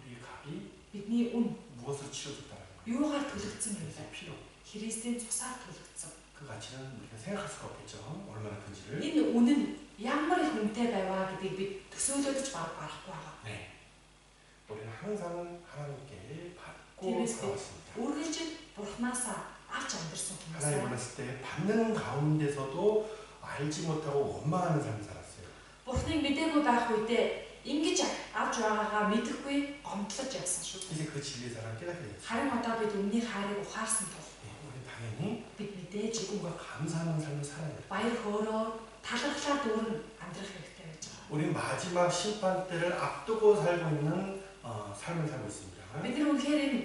우리 값이
Бидний үн
무엇을 치러줬다는 거예요?
юугаар төлөгдсөн юм бэ?
그리스도의 피로.
Христийн цусаар төлөгдсөн.
그 가치는 우리가 생각할 수가 없겠죠. 얼마나 큰지를.
Энэ үнэн ямар их үнэтэй байваа гэдгийг бид төсөөлөдөж барахгүй байгаа.
네. 우리는 항상 하나님께 받고
그리스도.
살아왔습니다.
Үргэлж Бурханаасаа авч амьдэрсэн хүмүүс.
하나님 만났을 때 받는 가운데서도 알지 못하고 원망하는 삶을 살았어요.
Бурхныг мэдээгүй байх үедээ ингэж авч байгаагаа мэдэхгүй гомдлож явсан шүү.
이제 그 진리의 사랑을 깨닫게 됐어요.
Харин одоо бид өмнөний хайрыг ухаарсан тул
네, 우리 당연히
бид мэдээж
기쁨과 감사하는 삶을 살아야 돼요.
баяр хөөрөөр талархлаар дүүрэн амьдрах хэрэгтэй байж байгаа.
우리 마지막 심판 때를 앞두고 살고 있는 삶을 살고 있습니다.
Бид нар үнэхээр энэ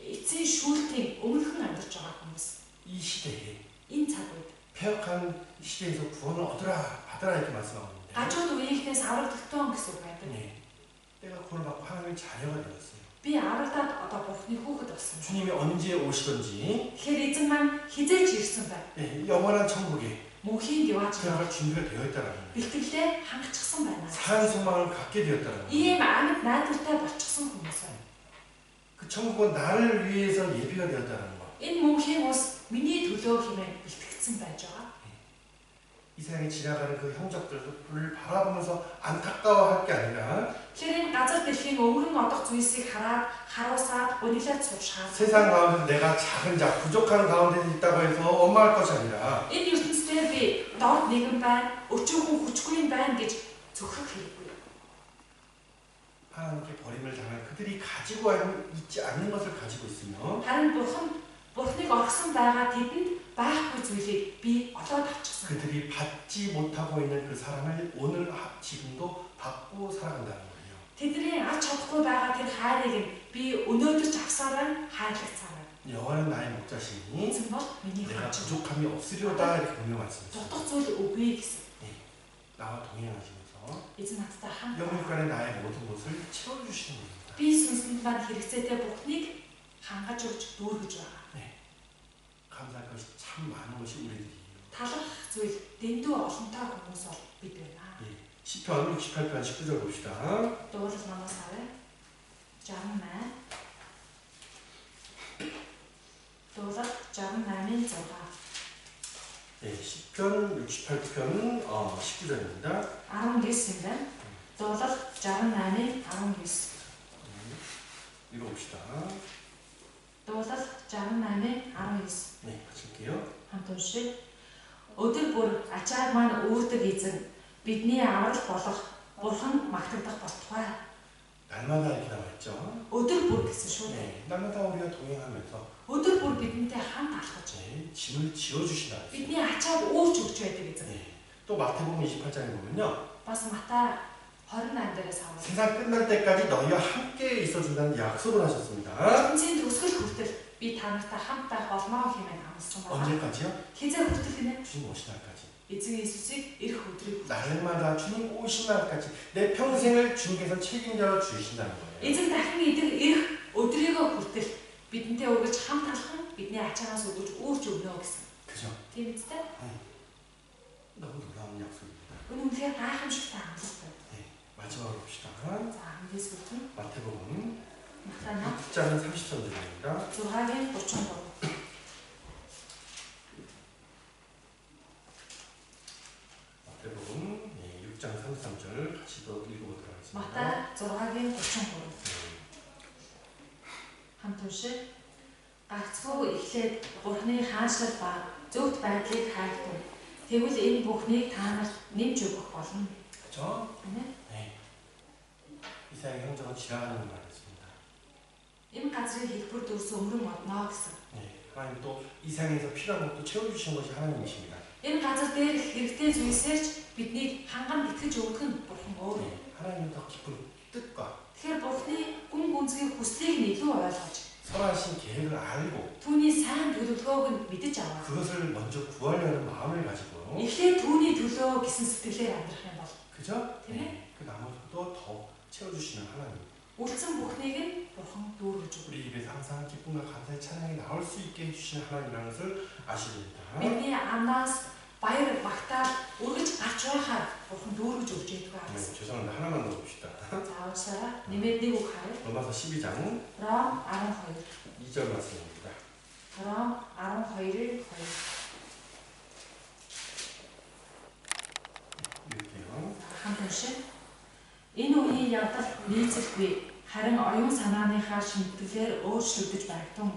эцсийн шүүлтийн өмнөхөн амьдарч байгаа хүмүүс.
이 시대에
Энэ цаг үед
폐역한 시대에서 구원을 받으라 이렇게 말씀하고 있는데
гажууд үеийнхнээс аврагдтон гэсэн үг байдаг.
네, 내가 구원을 받고 하나님의 자녀가 되었어요.
Би аврагдаад одоо Бурхны хүүхэд болсон.
주님이 언제 오시든지
Тэгэхээр эзэн маань хизээж ирсэн байна.
네, 영원한 천국에
Мөнхийн diwaж
들어갈 준비가 되어 있다는 거예요.
бэлтгэлээ хангацсан байна.
산 소망을 갖게 되었다는 거예요.
Ийм амьд найдвартай болчихсон хүмүүс байна.
그 천국은 나를 위해서 예비가 되었다는 거.
Энэ мөнхийн ус миний төлөө хэмээн бэлтгэгдсэн байж байгаа.
이 세상에 지나가는 그 형적들을 바라보면서 안타까워할 게 아니라
Тэгэхээр энэ газар дэлхийн өвөрн одох зүйлсийг харуулсаад үнэлээд суушаад
세상 가운데 내가 작은 자, 부족한 가운데 있다고 해서 원망할 것이 아니라
энэ ертөнцийн би дорд нэгэн байна, өчүүхэн хүчгүй байна гэж зөвхөх хэрэггүй.
하나님께 버림을 당할 그들이 가지고 있지 않는 것을 가지고 있으며
Харин Бурхныг орхисон байгаа тэдэнд байхгүй зүйлийг би олоод авчихсан.
그들이 받지 못하고 있는 그 사랑을 오늘 지금도 받고 살아간다는 거예요.
Тэдний авч чадахгүй байгаа тэр хайрыг нь би өнөөдөр ч авсараа хайрлагцаарай.
여호와는 나의 목자시니
Эзэн бол миний
내가
хач.
부족함이 없으리로다 이렇게 분명 말씀하셨어요.
Дутах зүйл үгүй гэсэн.
나와 동행하시면서
Эзэн надтай хамт
영육간에 나의 모든 것을 채워주시는 겁니다.
би сүнсэнд маань хэрэгцээтэй Бурхныг хангаж өгч дүүргэж байгаа.
감사할 것이 참 많은 것이 우리들이에요.
Талах зүйл дэндүү олонтой хүмүүс бол бид байна.
시편 68편 19절 봅시다.
Дуурал намаас аваа. 68. Дуурал 68-ын 6.
예, 시편 68편 19절입니다.
19 юм байна. Дуурал 68-ын 19.
읽어봅시다.
Дуурал 68-ын 19.
네, 같이 할게요.
Хамт уншия. Өдөр бүр ачааг маань үүрдэг эзэн бидний аврал болох Бурхан магтагдах болтугай.
날마다 이렇게 나와 있죠.
Өдөр бүр гэсэн шүү дээ.
네, 날마다 우리가 동행하면서
Өдөр бүр бидэнтэй хамт алхаж
짐을 지어주신다.
бидний ачааг өөрч өгч байдаг эзэн.
네, 또 마태복음 28장에 보면요.
Бас Матай 28-дээрээс аваад
세상 끝날 때까지 너희와 함께 있어준다는 약속을 하셨습니다.
ертөнцийн төгсгөл хүртэл би та нартай хамт байх болно хэмээн амласан байна.
언제까지요?
Хизээ хүртэл гинэ?
주님 오신 날까지.
Эзэн Иесусыг ирэх өдрийг
날마다 주님 오신 날까지 내 평생을 주님께서 책임져 주신다는 거예요.
эзэн дахин ирэх өдрийгөө хүртэл бидэнтэй үргэлж хамт алхан бидний ачаагаас өгөж өөрч өгнө гэсэн.
그죠?
Тийм үстэй?
너무 놀라운 약속입니다.
Үнэхээр гайхамшигтай амлалт байна.
마지막으로 봅시다.
За хамгийн сүүлд нь
마태복음
Матай
6장 30절입니다.
6-гийн 33.
마태복음 6장 33절 같이 또 읽어보도록 하겠습니다.
Матай 6-гийн 33. хамт уншия. гагцхүү эхлээд Бурхны хаанчлал ба зөвхт байдлыг хайртун. Тэгвэл энэ бүхнийг та нарт нэмж өгөх болно.
그렇죠?
Амен.
네. 이사야 형제가 지나가는 말이었습니다.
Энэ газрын хэлбэр дүрс өнгөрөн одноо гэсэн.
네. 하나님 또 이 세상에서 필요한 것도 채워주시는 것이 하나님이십니다.
Энэ газар дээр хэрэгтэй зүйлсээрч биднийг ханган итгэж өгөх нь Бурхан өөр.
네. 하나님은 더 깊은 뜻과
Тэгэхээр Бурханы гүн гүнзгий хүслийг нь илүү ойлгож,
선하신 계획을 알고
түүний сайн төлөвлөгөөг нь мэдэж аваад,
그것을 먼저 구하려는 마음을 가지고
эхлээд түүний төлөө гэсэн сэтгэлээр амьдрах юм бол,
그죠?
네.
그 나머지도 더 채워주시는 하나님.
үлдсэн бүхнийг нь Бурхан дүүргэж өгнө.
우리 입에서 항상 기쁨과 감사의 찬양이 나올 수 있게 해주시는 하나님이라는 것을 아셔야 됩니다.
Бидний амнаас баяр багтаад өргөж гарч байхаар Бурхан дүүргэж өгч ядгаа
네,
гэсэн.
죄송합니다. 하나만 더 봅시다.
Заавалсараа нэмээд нэг үг харъя.
로마서 12장
Ром 12.
2절 말씀입니다.
Ром 12-을 2.
읽을게요.
Хамт уншия. Энэ үеийн явдал нийцэлгүй, харин оюун санааныхаа шимтгэлээр өөрчлөгдөж байгтун.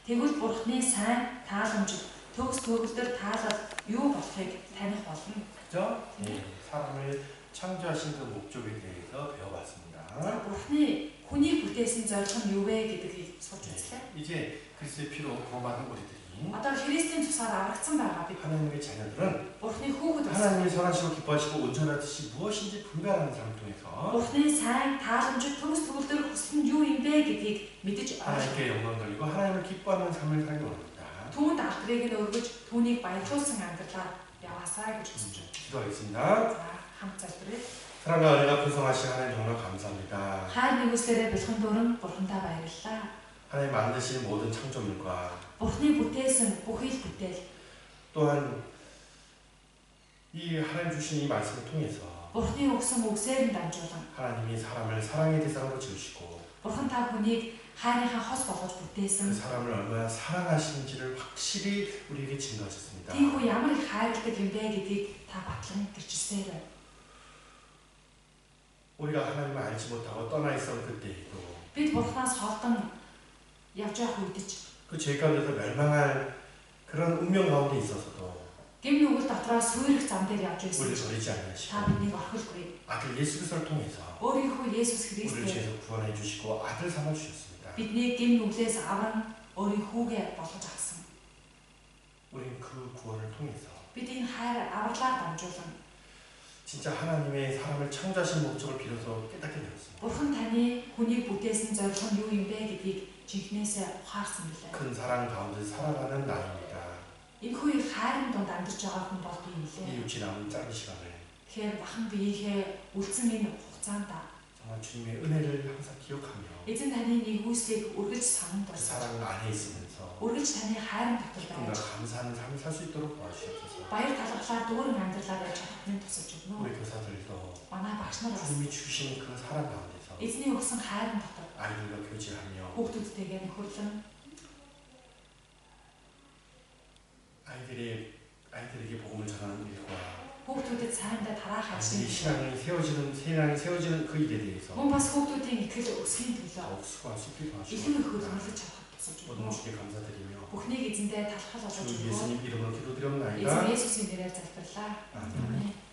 Тэгвэл Бурхны сайн тааламж, төгс төгөлдөр таалал юу болохыг таних болно.
그죠? 네, 사람을 창조하신 그 목적에 대해서 배워봤습니다.
Бурхны хүнийг бүтээсэн зорилго нь юу вэ гэдгийг сурч үзлээ.
이제 그리스도의 피로 구원받은 우리들이
Одоо Христийн цусаар аврагдсан байгаа бид
하나님의 자녀들은
Бурхны хүүхэд болсон.
하나님이 선하시고 기뻐하시고 온전하듯이 무엇인지 분별하는 삶을 통해서
Бурхны сайн тааламж, төгс төгөлдөр хүсэл нь юу юм бэ гэдгийг мэдэж ойлгох.
하나님께 영광 돌리고 하나님을 기뻐하는 삶을 살기 원합니다.
Түүнд алдрыг нь өргөж, түүнийг баярлуулсан амьдралаар яваасаа гэж хүсэж байна.
기도하겠습니다.
За, хамт залбирая.
사랑과 은혜가 풍성하신 하나님 정말 감사합니다.
Хайр нэгүслээрээ бэлхэн дуран Бурхандаа баярлалаа.
하나님 만드신 모든 창조물과
Бурхны бүтээсэн бүхий л бүтээл,
또한 이 하나님 주신 이 말씀을 통해서
Бурхны өгсөн үгсээр нь дамжуулан,
하나님이 사람을 사랑의 대상으로 지으시고
Бурхан та хүнийг хайрынхаа хос болгож
그
бүтээсэн.
사람을 얼마나 사랑하시는지를 확실히 우리에게 증거하셨습니다.
Тийхүү ямар их хайрладаг юм бэ гэдгийг та батлан гэрчилсээр.
우리가 하나님을 알지 못하고 떠나 있던 그때에도
Бид Бурханаас холдон явж явах үедч
그 죄 가운데서 멸망할 그런 운명 가운데 있어서도
гэм нүгэл дотроо суурих зам дээр явж байсан.
우리를 버리지 않으시고
Та биднийг орхилгүй.
아들 예수 그리스도를 통해서
Өөрийнхөө Есүс
우리를
Христээр
죄에서 구원해 주시고 아들 삼아 주셨습니다.
биднийг гэм нүглээс аван өөрийн хүүгээ болгож авсан.
우리는 그 구원을 통해서
Бид энэ хайр авралаар дамжуулан
진짜 하나님의 사람을 창조하신 목적을 비로소 깨닫게 되었습니다.
Бурхан таны хүнийг бүтээсэн зорилго нь юу юм бэ гэдгийг жинхнээсээ ухаарсан билээ.
큰 사랑 가운데 살아가는 나입니다.
Энэхүү их хайрын дунд амьдарч байгаа хүн бол би
이
нэлээ.
육지 남은 짧은 시간을
Тэгэхээр бахан биеийнхээ үлдсэн энэ хугацаанд
정말 주님의 은혜를 항상 기억하며
эзэн таны нэгүслийг үргэлж санан
그
тусгаж,
사랑 안에 있으면서
үргэлж таны хайрын дотор
정말
байж,
감사하는 삶을 살 수 있도록 도와주시옵소서.
баяр талархлаар дүүрэн амьдралаа байж чадахны тусалж өгнө.
우리 교사들도
Манай багш нар бас
주님이 주신 그 사랑 가운데서
эзний өгсөн хайрын дотор
아이들과 교제하며
хүүхдүүдтэйгээ нөхөрлөн
아이들에게 복음을 전하는 일과
хүүхдүүдэд сайндаа тараах
아이들이
ажлыг
신앙이 세워지는 그 일에 대해서
мөн бас хүүхдүүдийн итгэл өсгийн төлөө
더욱 수고할 수 있게
илүү
도와주시옵소서.
их хөргөлж чадах тусалж
모든
өгнө.
주께 감사드리며
Бүхнийг эзэндээ талхал болгож
주
өгнө.
예수님 이름으로
Эзэн
기도드렸나이다.
Есүсийн нэрээр залбирлаа.
아멘.
Амен.